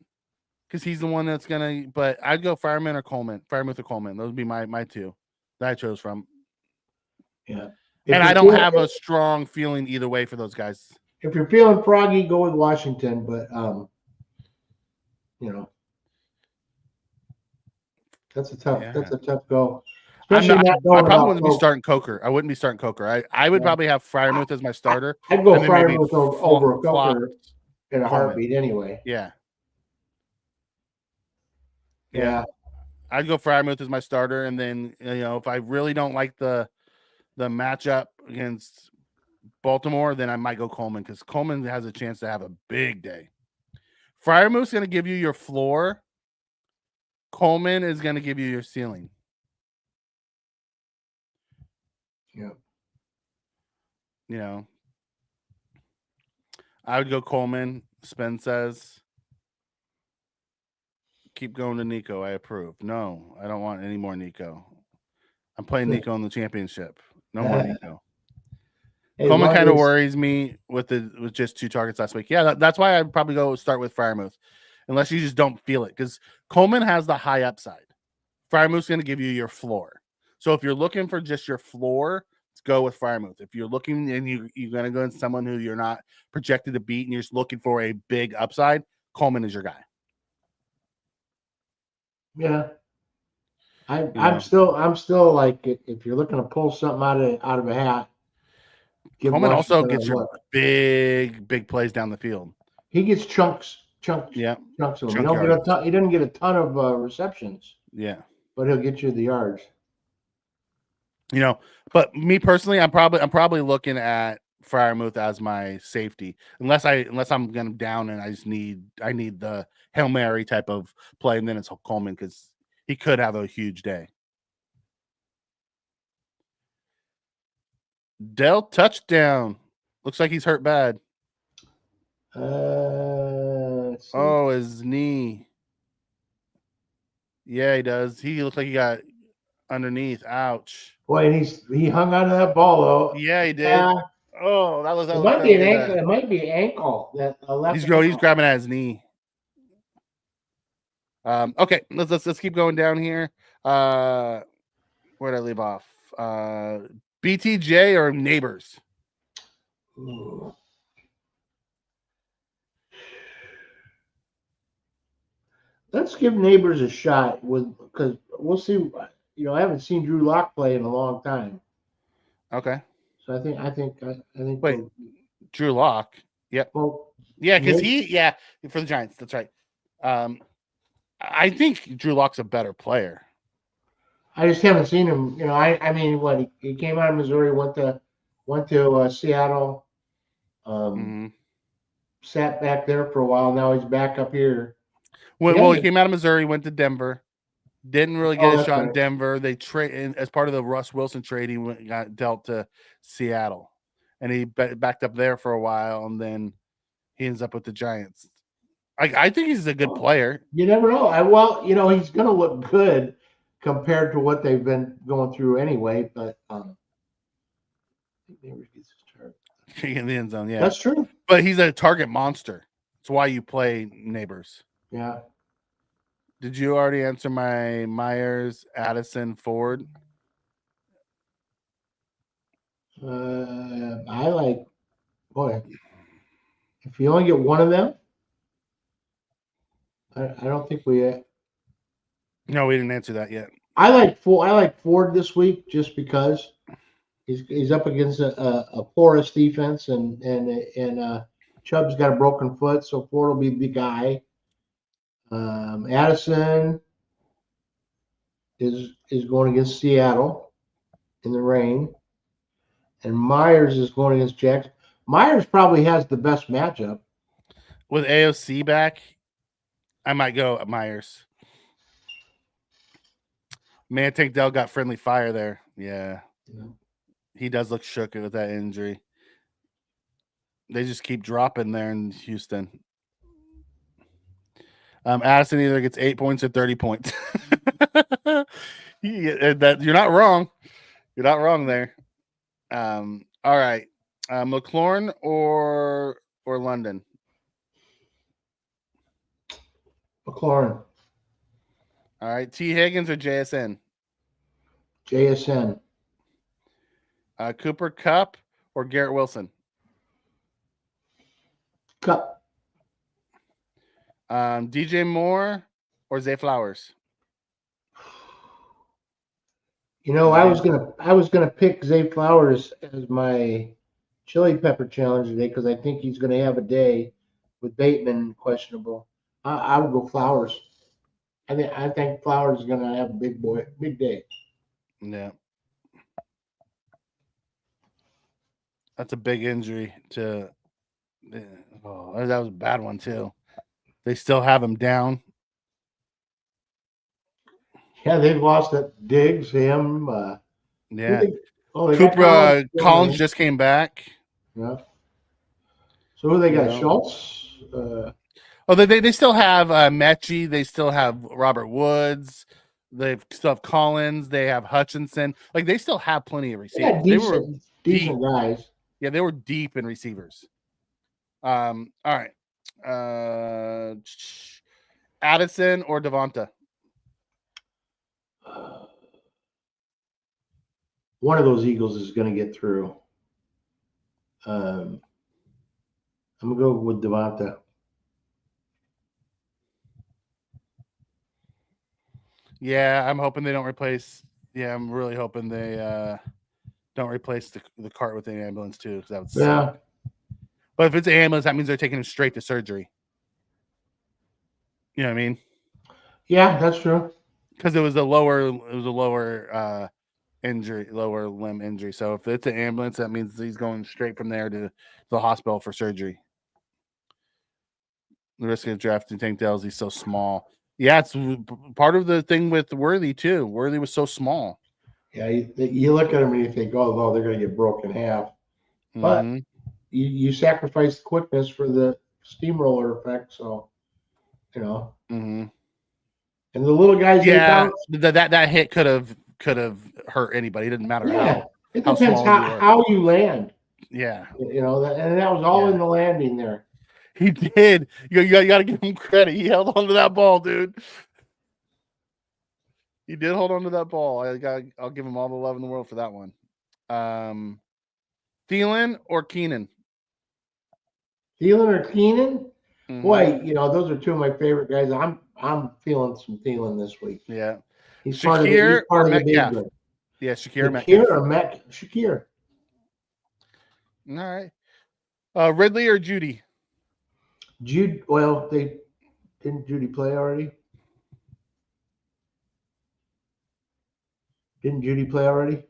because he's the one that's gonna. But I'd go Fireman or Coleman. Fryermuth or Coleman. Those would be my two that I chose from. Yeah. And I don't have a strong feeling either way for those guys. If you're feeling froggy, go with Washington. But that's a tough go. I probably wouldn't be starting Coker. I wouldn't be starting Coker. I would probably have Fryermuth as my starter. I'd go Fryermuth over Coker in a heartbeat anyway. Yeah. I'd go Fryermuth as my starter, and then if I really don't like the matchup against Baltimore, then I might go Coleman because Coleman has a chance to have a big day. Fryermuth's going to give you your floor. Coleman is going to give you your ceiling. Yeah. I would go Coleman. Spen says, keep going to Nico. I approve. No, I don't want any more Nico. I'm playing Nico in the championship. No more Nico. Coleman kind of worries me with just 2 targets last week. Yeah, that's why I'd probably go start with Fryermuth, unless you just don't feel it, because Coleman has the high upside. Fryermuth's going to give you your floor. So if you're looking for just your floor, let's go with Fryermuth. If you're looking and you're going to go in someone who you're not projected to beat and you're just looking for a big upside, Coleman is your guy. Yeah. I'm still like, if you're looking to pull something out of a hat, Coleman also gets your big plays down the field. He gets chunks. Yeah, chunks of them. He doesn't get a ton of receptions. Yeah, but he'll get you the yards. But me personally, I'm probably looking at Fryermuth as my safety, unless I'm going down and I need the Hail Mary type of play, and then it's Coleman because he could have a huge day. Dell touchdown. Looks like he's hurt bad. His knee. Yeah, he does. He looks like he got underneath. Ouch. Boy, and he hung onto that ball though. Yeah, he did. It might be an ankle. It might be ankle. He's grabbing at his knee. Okay, let's keep going down here. Where did I leave off? BTJ or Neighbors? Ooh. Let's give Neighbors a shot because we'll see. I haven't seen Drew Lock play in a long time. Okay. So I think. Wait, Drew Lock. Yep. Well, yeah, because for the Giants. That's right. I think Drew Lock's a better player. I just haven't seen him. I mean, he came out of Missouri, went to Seattle, sat back there for a while. Now he's back up here. Well, he came out of Missouri, went to Denver. Didn't really get a that's shot in right. Denver. They trade as part of the Russ Wilson trade. He got dealt to Seattle, and he backed up there for a while, and then he ends up with the Giants. I think he's a good player. You never know. Well, he's going to look good compared to what they've been going through anyway. But In the end zone, yeah, that's true. But he's a target monster. That's why you play Neighbors. Yeah. Did you already answer my Myers, Addison, Ford? I like, boy, if you only get one of them, I don't think we. No, we didn't answer that yet. I like Ford this week just because he's up against a porous defense and Chubb's got a broken foot, so Ford will be the guy. Addison is going against Seattle in the rain, and Myers is going against Jackson. Myers probably has the best matchup with AOC back. I might go Myers. Man, Tank Dell got friendly fire there. Yeah. He does look shook with that injury. They just keep dropping there in Houston. Addison either gets 8 points or 30 points. You're not wrong. You're not wrong there. All right. McLaurin or London? McLaurin. All right. T. Higgins or JSN? JSN. Cooper Kupp or Garrett Wilson? Kupp. DJ Moore or Zay Flowers? I was gonna pick Zay Flowers as my chili pepper challenge today because I think he's gonna have a day with Bateman questionable. I would go Flowers. I think Flowers is gonna have a big day. Yeah. That's a big injury to. Oh, that was a bad one too. They still have him down. Yeah, they've lost that Diggs, him. Yeah. Cooper Collins just came back. Yeah. So who they got? Schultz. They still have Mechie. They still have Robert Woods. They still have Collins. They have Hutchinson. Like they still have plenty of receivers. Yeah, they were decent guys. Yeah, they were deep in receivers. All right. Addison or Devonta? One of those Eagles is going to get through. I'm going to go with Devonta. Yeah, I'm hoping they don't replace. Yeah, I'm really hoping they don't replace the cart with an ambulance too, because that would suck. But if it's an ambulance, that means they're taking him straight to surgery. You know what I mean? Yeah, that's true. Because it was a lower injury, lower limb injury. So if it's an ambulance, that means he's going straight from there to the hospital for surgery. The risk of drafting Tank Dell is he's so small. Yeah, it's part of the thing with Worthy too. Worthy was so small. Yeah, you look at him and you think, oh, they're going to get broken in half. But you sacrifice the quickness for the steamroller effect. So, And the little guys. Yeah, that hit could have hurt anybody. It didn't matter how. It depends how you land. Yeah, and that was all in the landing there. He did. You got to give him credit. He held on to that ball, dude. He did hold on to that ball. I'll give him all the love in the world for that one. Thielen or Keenan? Thielen or Keenan? Mm-hmm. Boy, those are two of my favorite guys. I'm feeling some Thielen this week. Yeah. He's Shakir part or of the Metcalf? Yeah, Shakir Metcalf. Shakir. All right. Ridley or Judy? Jude. Well, didn't Judy play already? Didn't Judy play already?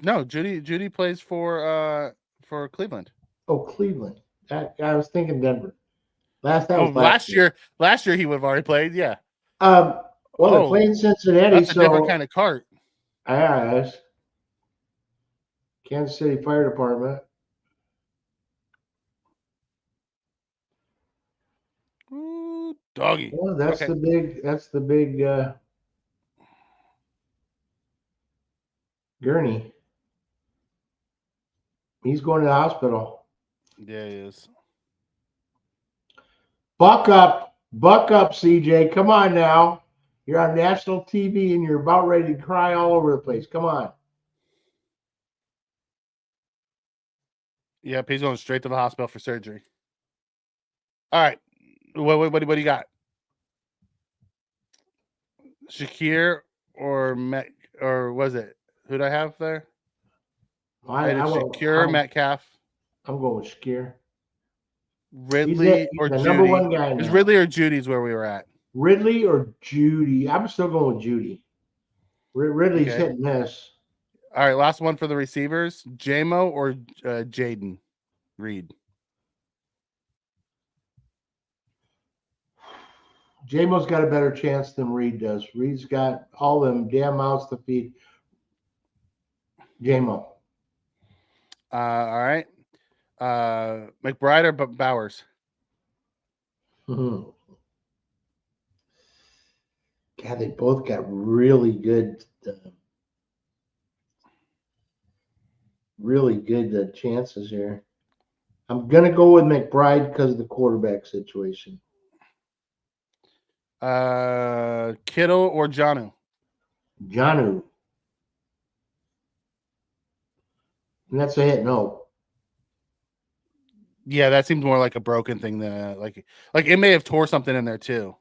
No, Judy plays for Cleveland. Oh, Cleveland. I was thinking Denver. Last year he would have already played. Yeah. Well, they're playing Cincinnati, that's a different kind of cart. Yes. Kansas City Fire Department. Ooh, doggy. Well, that's Okay. the big Gurney. He's going to the hospital. Yeah, he is. Buck up, CJ. Come on now. You're on national TV and you're about ready to cry all over the place. Come on. Yep, he's going straight to the hospital for surgery. All right. What do you got? Shakir or was it? Who'd I have there? I had Shakir, Metcalf. I'm going with Shakir. Ridley he's or the Judy. number one guy now. Is Ridley or Judy's where we were at? Ridley or Judy? I'm still going with Judy. Ridley's hit and miss. All right, last one for the receivers: Jamo or Jaden Reed. Jamo's got a better chance than Reed does. Reed's got all them damn mouths to feed. Jamo. All right. McBride or Bowers? God, they both got really good chances here. I'm going to go with McBride because of the quarterback situation. Kittle or Jonnu? Jonnu. And that's a hit no. Yeah, that seems more like a broken thing than like it may have tore something in there too.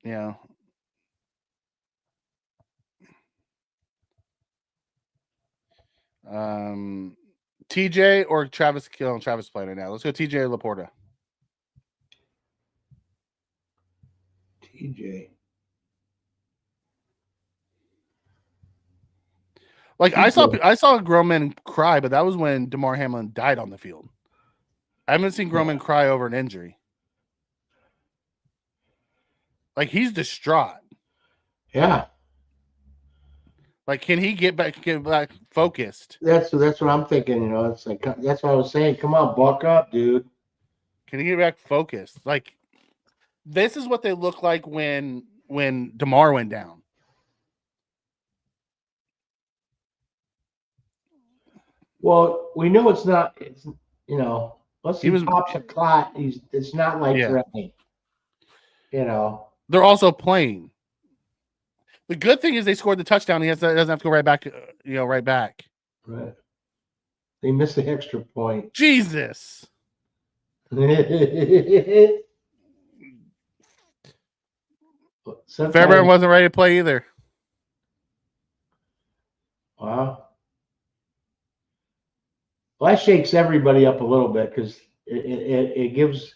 Yeah. TJ or Travis Kill? Travis playing right now. Let's go TJ Laporta. TJ. Like I saw a grown man cry, but that was when DeMar Hamlin died on the field. I haven't seen grown men cry over an injury. Like he's distraught. Yeah. Like, can he get back focused? That's what I'm thinking. You know, it's like that's what I was saying. Come on, buck up, dude. Can he get back focused? Like, this is what they look like when DeMar went down. Well, we know it's not. It's unless he pops a clot, it's not like threatening. You know, they're also playing. The good thing is they scored the touchdown. He doesn't have to go right back. Right back. Right. They missed the extra point. Jesus. Fairbairn wasn't ready to play either. Wow. Well, that shakes everybody up a little bit because it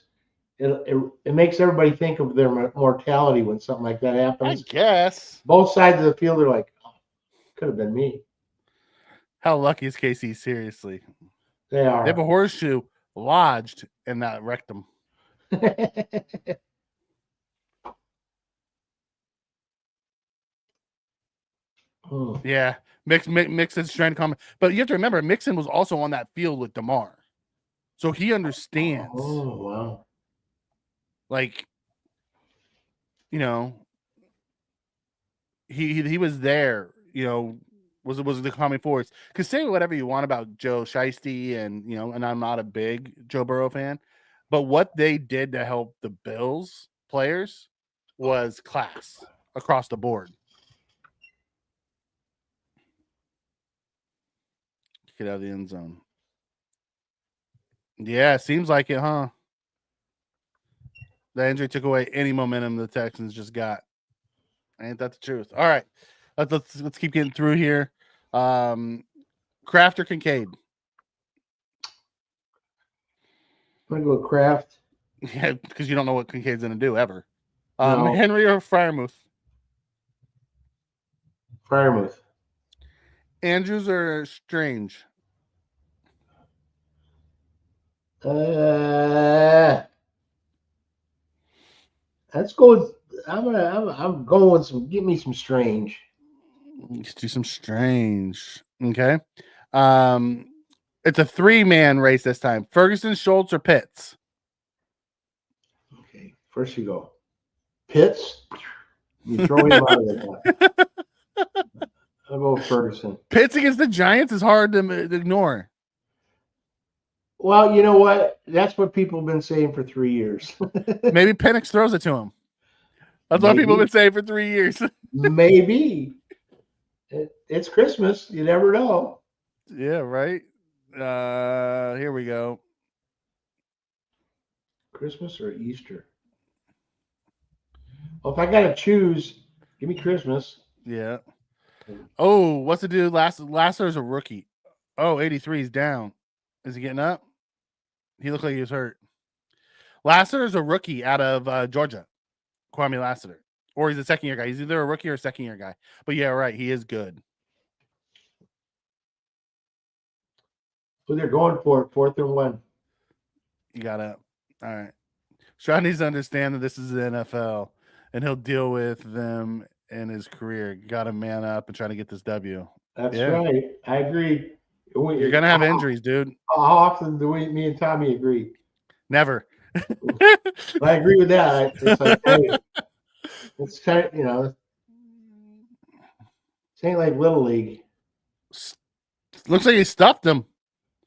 makes everybody think of their mortality when something like that happens. I guess both sides of the field are like, oh, could have been me. How lucky is KC? Seriously, they are. They have a horseshoe lodged in that rectum. Yeah, Mixon's trying to come, but you have to remember Mixon was also on that field with DeMar, so he understands. Oh wow! Like, he was there. Was the common force. Because say whatever you want about Joe Shiesty and I'm not a big Joe Burrow fan, but what they did to help the Bills players was class across the board. Get out of the end zone. Yeah, seems like it, huh? The injury took away any momentum the Texans just got. Ain't that the truth? All right, let's keep getting through here. Kraft or Kincaid? I'm gonna go with Kraft. Yeah, because you don't know what Kincaid's gonna do ever. No. Henry or Freiermuth? Freiermuth. Andrews or Strange? Let's go with I'm going with some. Give me some strange. Let's do some strange. Okay. It's a 3-man race this time. Ferguson, Schultz, or Pitts? Okay, first you go. Pitts. You throw him out of there. I'll go with Ferguson. Pitts against the Giants is hard to ignore. Well, you know what? That's what people have been saying for 3 years. Maybe Penix throws it to him. That's what people have been saying for 3 years. Maybe. It's Christmas. You never know. Yeah, right. Here we go. Christmas or Easter? Well, if I got to choose, give me Christmas. Yeah. Oh, what's the dude? Lasser's a rookie. Oh, 83 is down. Is he getting up? He looked like he was hurt. Lassiter is a rookie out of Georgia. Kwame Lassiter. Or he's a second-year guy. He's either a rookie or a second-year guy. But yeah, right. He is good. Who they're going for? 4th and 1. You got it. All right. Sean needs to understand that this is the NFL, and he'll deal with them in his career. Got to man up and try to get this W. That's right. I agree. You're going to have injuries, dude. How often do me and Tommy agree? Never. I agree with that. It's like, hey, it's kind of, you know, it ain't like Little League. Looks like he stuffed him.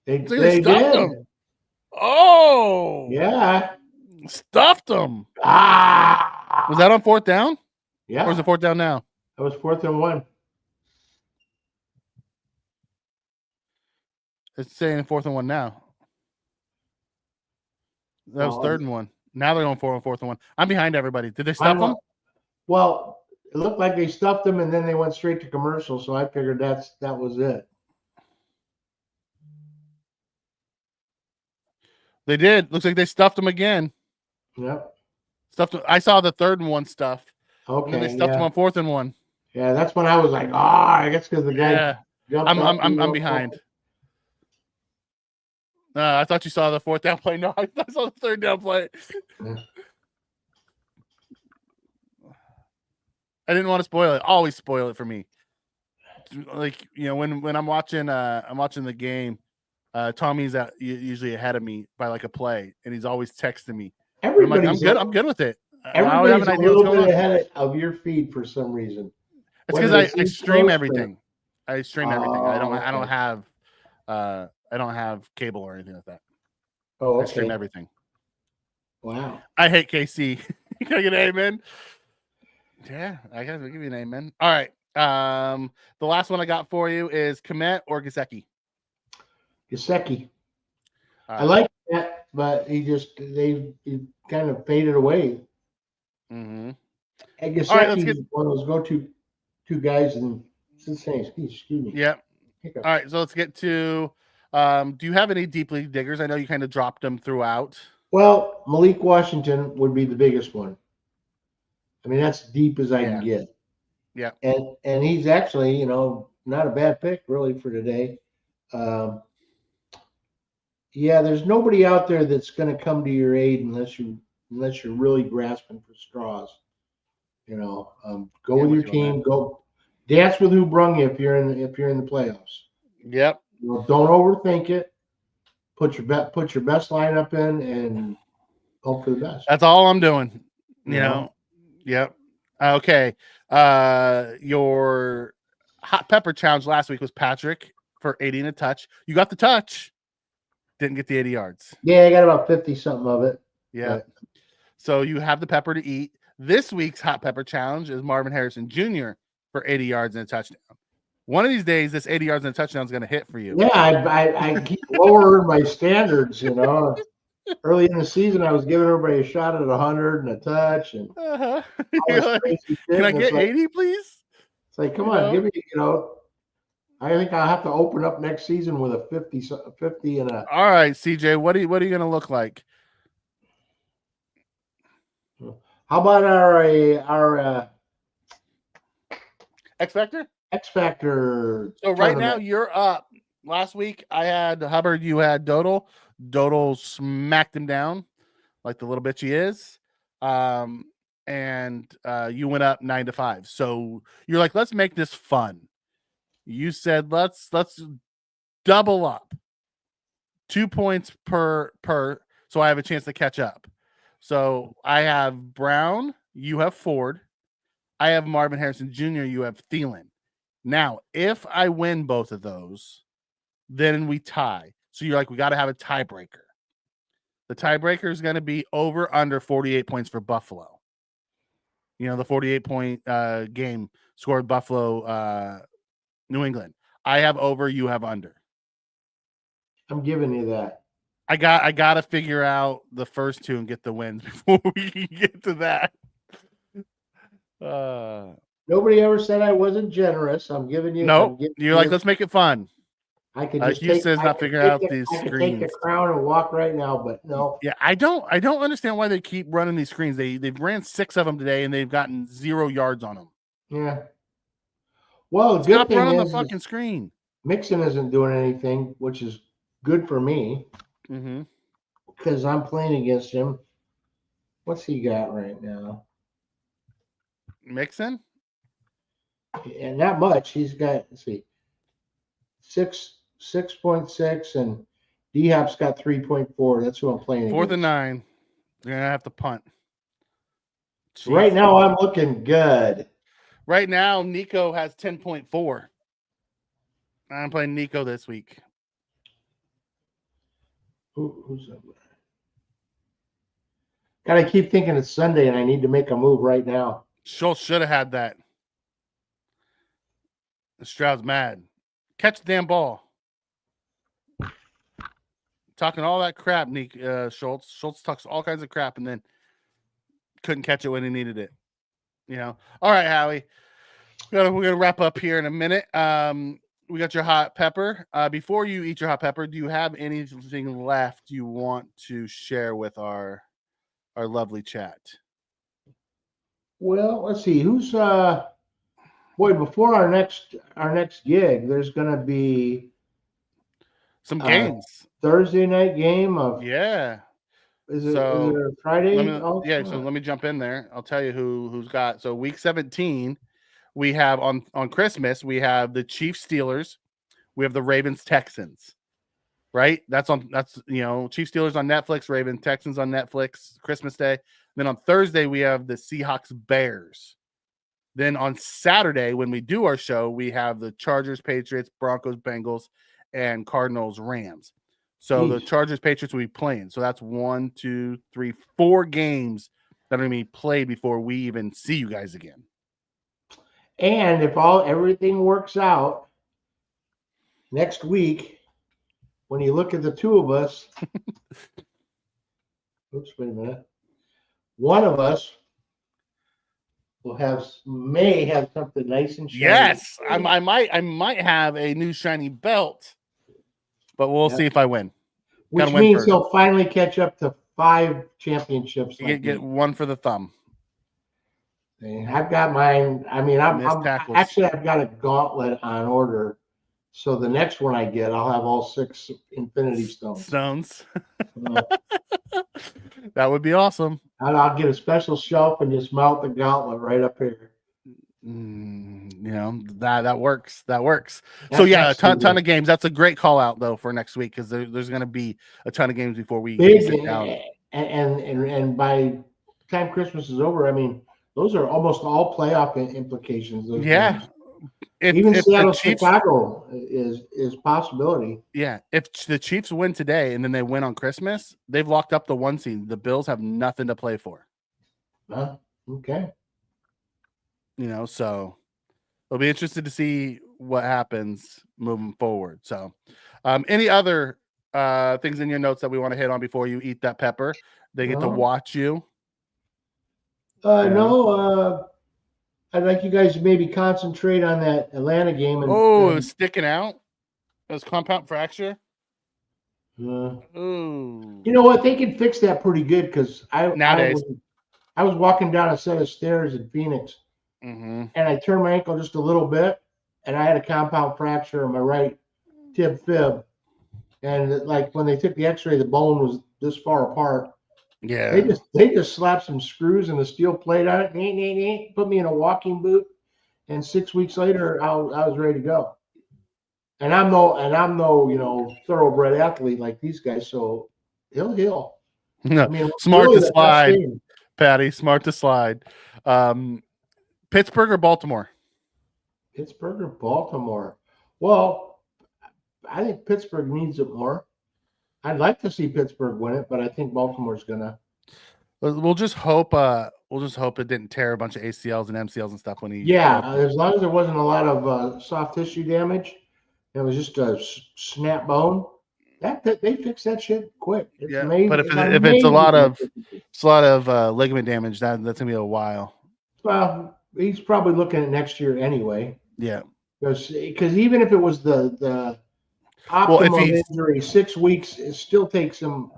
They did. Him. Oh. Yeah. Stuffed him. Ah. Was that on 4th down? Yeah. Or is it 4th down now? That was 4th and 1. It's saying 4th and 1 now. That was 3rd and 1. Now they're going 4th and 1. I'm behind everybody. Did they stuff them? Well, it looked like they stuffed them and then they went straight to commercial. So I figured that was it. They did. Looks like they stuffed them again. Yep. Stuffed them. I saw the 3rd and 1 stuff. Okay. And then they stuffed them on 4th and 1. Yeah, that's when I was like, I guess because the guy jumped I'm behind. I thought you saw the 4th down play. No, I saw the 3rd down play. Yeah. I didn't want to spoil it. Always spoil it for me. Like, you know, when I'm watching the game, Tommy's usually ahead of me by like a play, and he's always texting me. I'm like, I'm good with it. Everybody's a little bit ahead of your feed for some reason. It's because I stream everything. I stream everything. I don't have cable or anything like that. Oh, okay. I stream everything. Wow. I hate KC. Can I get an amen? Yeah, I gotta give you an amen. All right. The last one I got for you is Kmet or Gesicki. Gesicki. I like that, but he kind of faded away. Mm-hmm. And Gesicki is one of those go-to two guys in Cincinnati. Excuse me. Yeah. All right, so let's get to. Do you have any deep league diggers? I know you kind of dropped them throughout. Well, Malik Washington would be the biggest one. I mean, that's deep as I can get. Yeah. And he's actually, you know, not a bad pick really for today. There's nobody out there that's going to come to your aid unless you're really grasping for straws. You know, go with your team. Go dance with who brung you if you're in the playoffs. Yep. You know, don't overthink it. Put your best lineup in and hope for the best. That's all I'm doing. You know. Yep. Okay. Your hot pepper challenge last week was Patrick for 80 and a touch. You got the touch. Didn't get the 80 yards. Yeah, I got about 50 something of it. Yeah. But. So you have the pepper to eat. This week's hot pepper challenge is Marvin Harrison Jr. for 80 yards and a touchdown. One of these days, this 80 yards and a touchdown is going to hit for you. Yeah, I keep lowering my standards, you know. Early in the season, I was giving everybody a shot at 100 and a touch. And like, can I get 80, please? It's like, come on, give me, you know. I think I'll have to open up next season with a 50 and a. All right, CJ, what are you going to look like? How about our X Factor? X Factor. So right now you're up. Last week I had Hubbard, you had Dodal. Dodal smacked him down like the little bitch he is. and you went up 9-5. So you're like, let's make this fun. You said let's double up 2 points per, so I have a chance to catch up. So I have Brown, you have Ford, I have Marvin Harrison Jr., you have Thielen. Now, if I win both of those, then we tie. So you're like, we got to have a tiebreaker. The tiebreaker is going to be over under 48 points for Buffalo. You know, the 48-point game scored Buffalo, New England. I have over, you have under. I'm giving you that. I got to figure out the first two and get the wins before we can get to that. Nobody ever said I wasn't generous. I'm giving you. No, you're like, let's make it fun. I could just Hugh says not figuring out these I could screens. take the crown and walk right now, but no. Yeah, I don't understand why they keep running these screens. They've ran 6 of them today and they've gotten 0 yards on them. Yeah. Well, the Stop good thing running is the fucking screen. Mixon isn't doing anything, which is good for me. Because I'm playing against him. What's he got right now? Mixon? And not much. He's got, let's see, 6.6, and D-Hop's got 3.4. That's who I'm playing 4th against. and 9. You're gonna have to punt. Jeez. Right now, I'm looking good. Right now, Nico has 10.4. I'm playing Nico this week. Who's that? Gotta keep thinking it's Sunday and I need to make a move right now. Schultz should have had that. Stroud's mad. Catch the damn ball. Talking all that crap, Schultz. Schultz talks all kinds of crap and then couldn't catch it when he needed it. You know. All right, Howie. We're gonna wrap up here in a minute. We got your hot pepper. Before you eat your hot pepper, do you have anything left you want to share with our lovely chat? Well, let's see. Who's before our next gig, there's gonna be some games. Thursday night game of Is it Friday? So let me jump in there. I'll tell you who's got. So week 17, we have on Christmas, we have the Chiefs Steelers, we have the Ravens Texans. Right? That's Chiefs Steelers on Netflix, Ravens Texans on Netflix, Christmas Day. Then on Thursday, we have the Seahawks Bears. Then on Saturday, when we do our show, we have the Chargers Patriots, Broncos Bengals, and Cardinals Rams. So the Chargers Patriots will be playing. So that's 1, 2, 3, 4 games that are going to be played before we even see you guys again. And if everything works out next week, when you look at the two of us, oops, wait a minute. One of us may have something nice and shiny. Yes, I might have a new shiny belt, but we'll see if I win. Which means he'll finally catch up to 5 championships. Get one for the thumb. I've got mine. I mean, I've got a gauntlet on order. So the next one I get, I'll have all 6 Infinity Stones. That would be awesome. And I'll get a special shelf and just mount the gauntlet right up here. That works. So a ton of games. That's a great call out though for next week because there's going to be a ton of games before we sit down. And by the time Christmas is over, I mean those are almost all playoff implications. Yeah. Even Seattle, Chicago is possibility. Yeah, if the Chiefs win today and then they win on Christmas, they've locked up the 1 seed. The Bills have nothing to play for. Okay. So it'll be interested to see what happens moving forward. So, any other things in your notes that we want to hit on before you eat that pepper? They get to watch you. No. I'd like you guys to maybe concentrate on that Atlanta game. It was sticking out. It was compound fracture. You know what? They can fix that pretty good because I was walking down a set of stairs in Phoenix, and I turned my ankle just a little bit, and I had a compound fracture in my right tib fib. And like when they took the X-ray, the bone was this far apart. Yeah. They just slapped some screws and a steel plate on it, put me in a walking boot, and 6 weeks later I was ready to go. And I'm no thoroughbred athlete like these guys, so he'll. I mean, Smart really to the best slide, game. Patty. Smart to slide. Pittsburgh or Baltimore? Pittsburgh or Baltimore? Well, I think Pittsburgh needs it more. I'd like to see Pittsburgh win it, but I think Baltimore's gonna. We'll just hope. It didn't tear a bunch of ACLs and MCLs and stuff when he. Yeah, as long as there wasn't a lot of soft tissue damage, it was just a snap bone. They fix that shit quick. It's amazing. But if it's a lot of ligament damage, that's gonna be a while. Well, he's probably looking at next year anyway. Yeah, because even if it was the optimal injury, 6 weeks, it still takes him.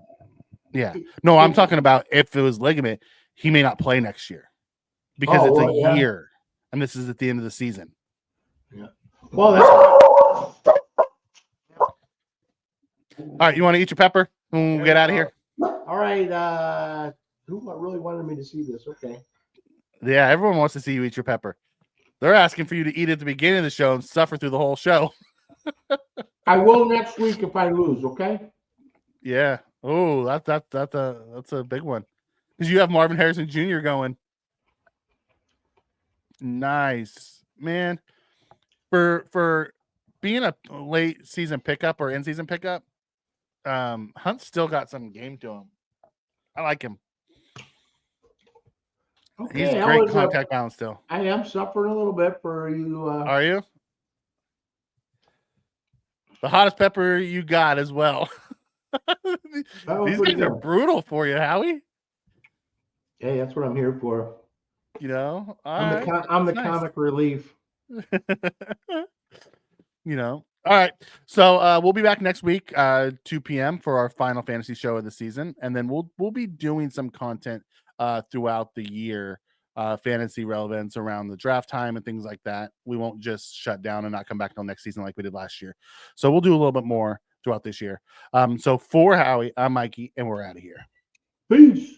Yeah, no, I'm talking about if it was ligament, he may not play next year because it's a year, and this is at the end of the season. Yeah. Well, that's. All right, you want to eat your pepper? We'll get out of here. All right. Who really wanted me to see this? Okay. Yeah, everyone wants to see you eat your pepper. They're asking for you to eat at the beginning of the show and suffer through the whole show. I will next week if I lose. Okay. Yeah. Oh, that's a big one because you have Marvin Harrison Jr. going. Nice, man. For being a late season pickup or in season pickup, Hunt's still got some game to him. I like him. Okay, he's great contact balance still. I am suffering a little bit for you. Are you? The hottest pepper you got as well. These guys are brutal for you, Howie. Hey, that's what I'm here for. You know, I'm the comic relief. You know, all right. So we'll be back next week, 2 p.m. for our final fantasy show of the season, and then we'll be doing some content throughout the year, fantasy relevance around the draft time and things like that. We won't just shut down and not come back until next season like we did last year. So we'll do a little bit more throughout this year. So for Howie, I'm Mikey, and we're out of here. Peace.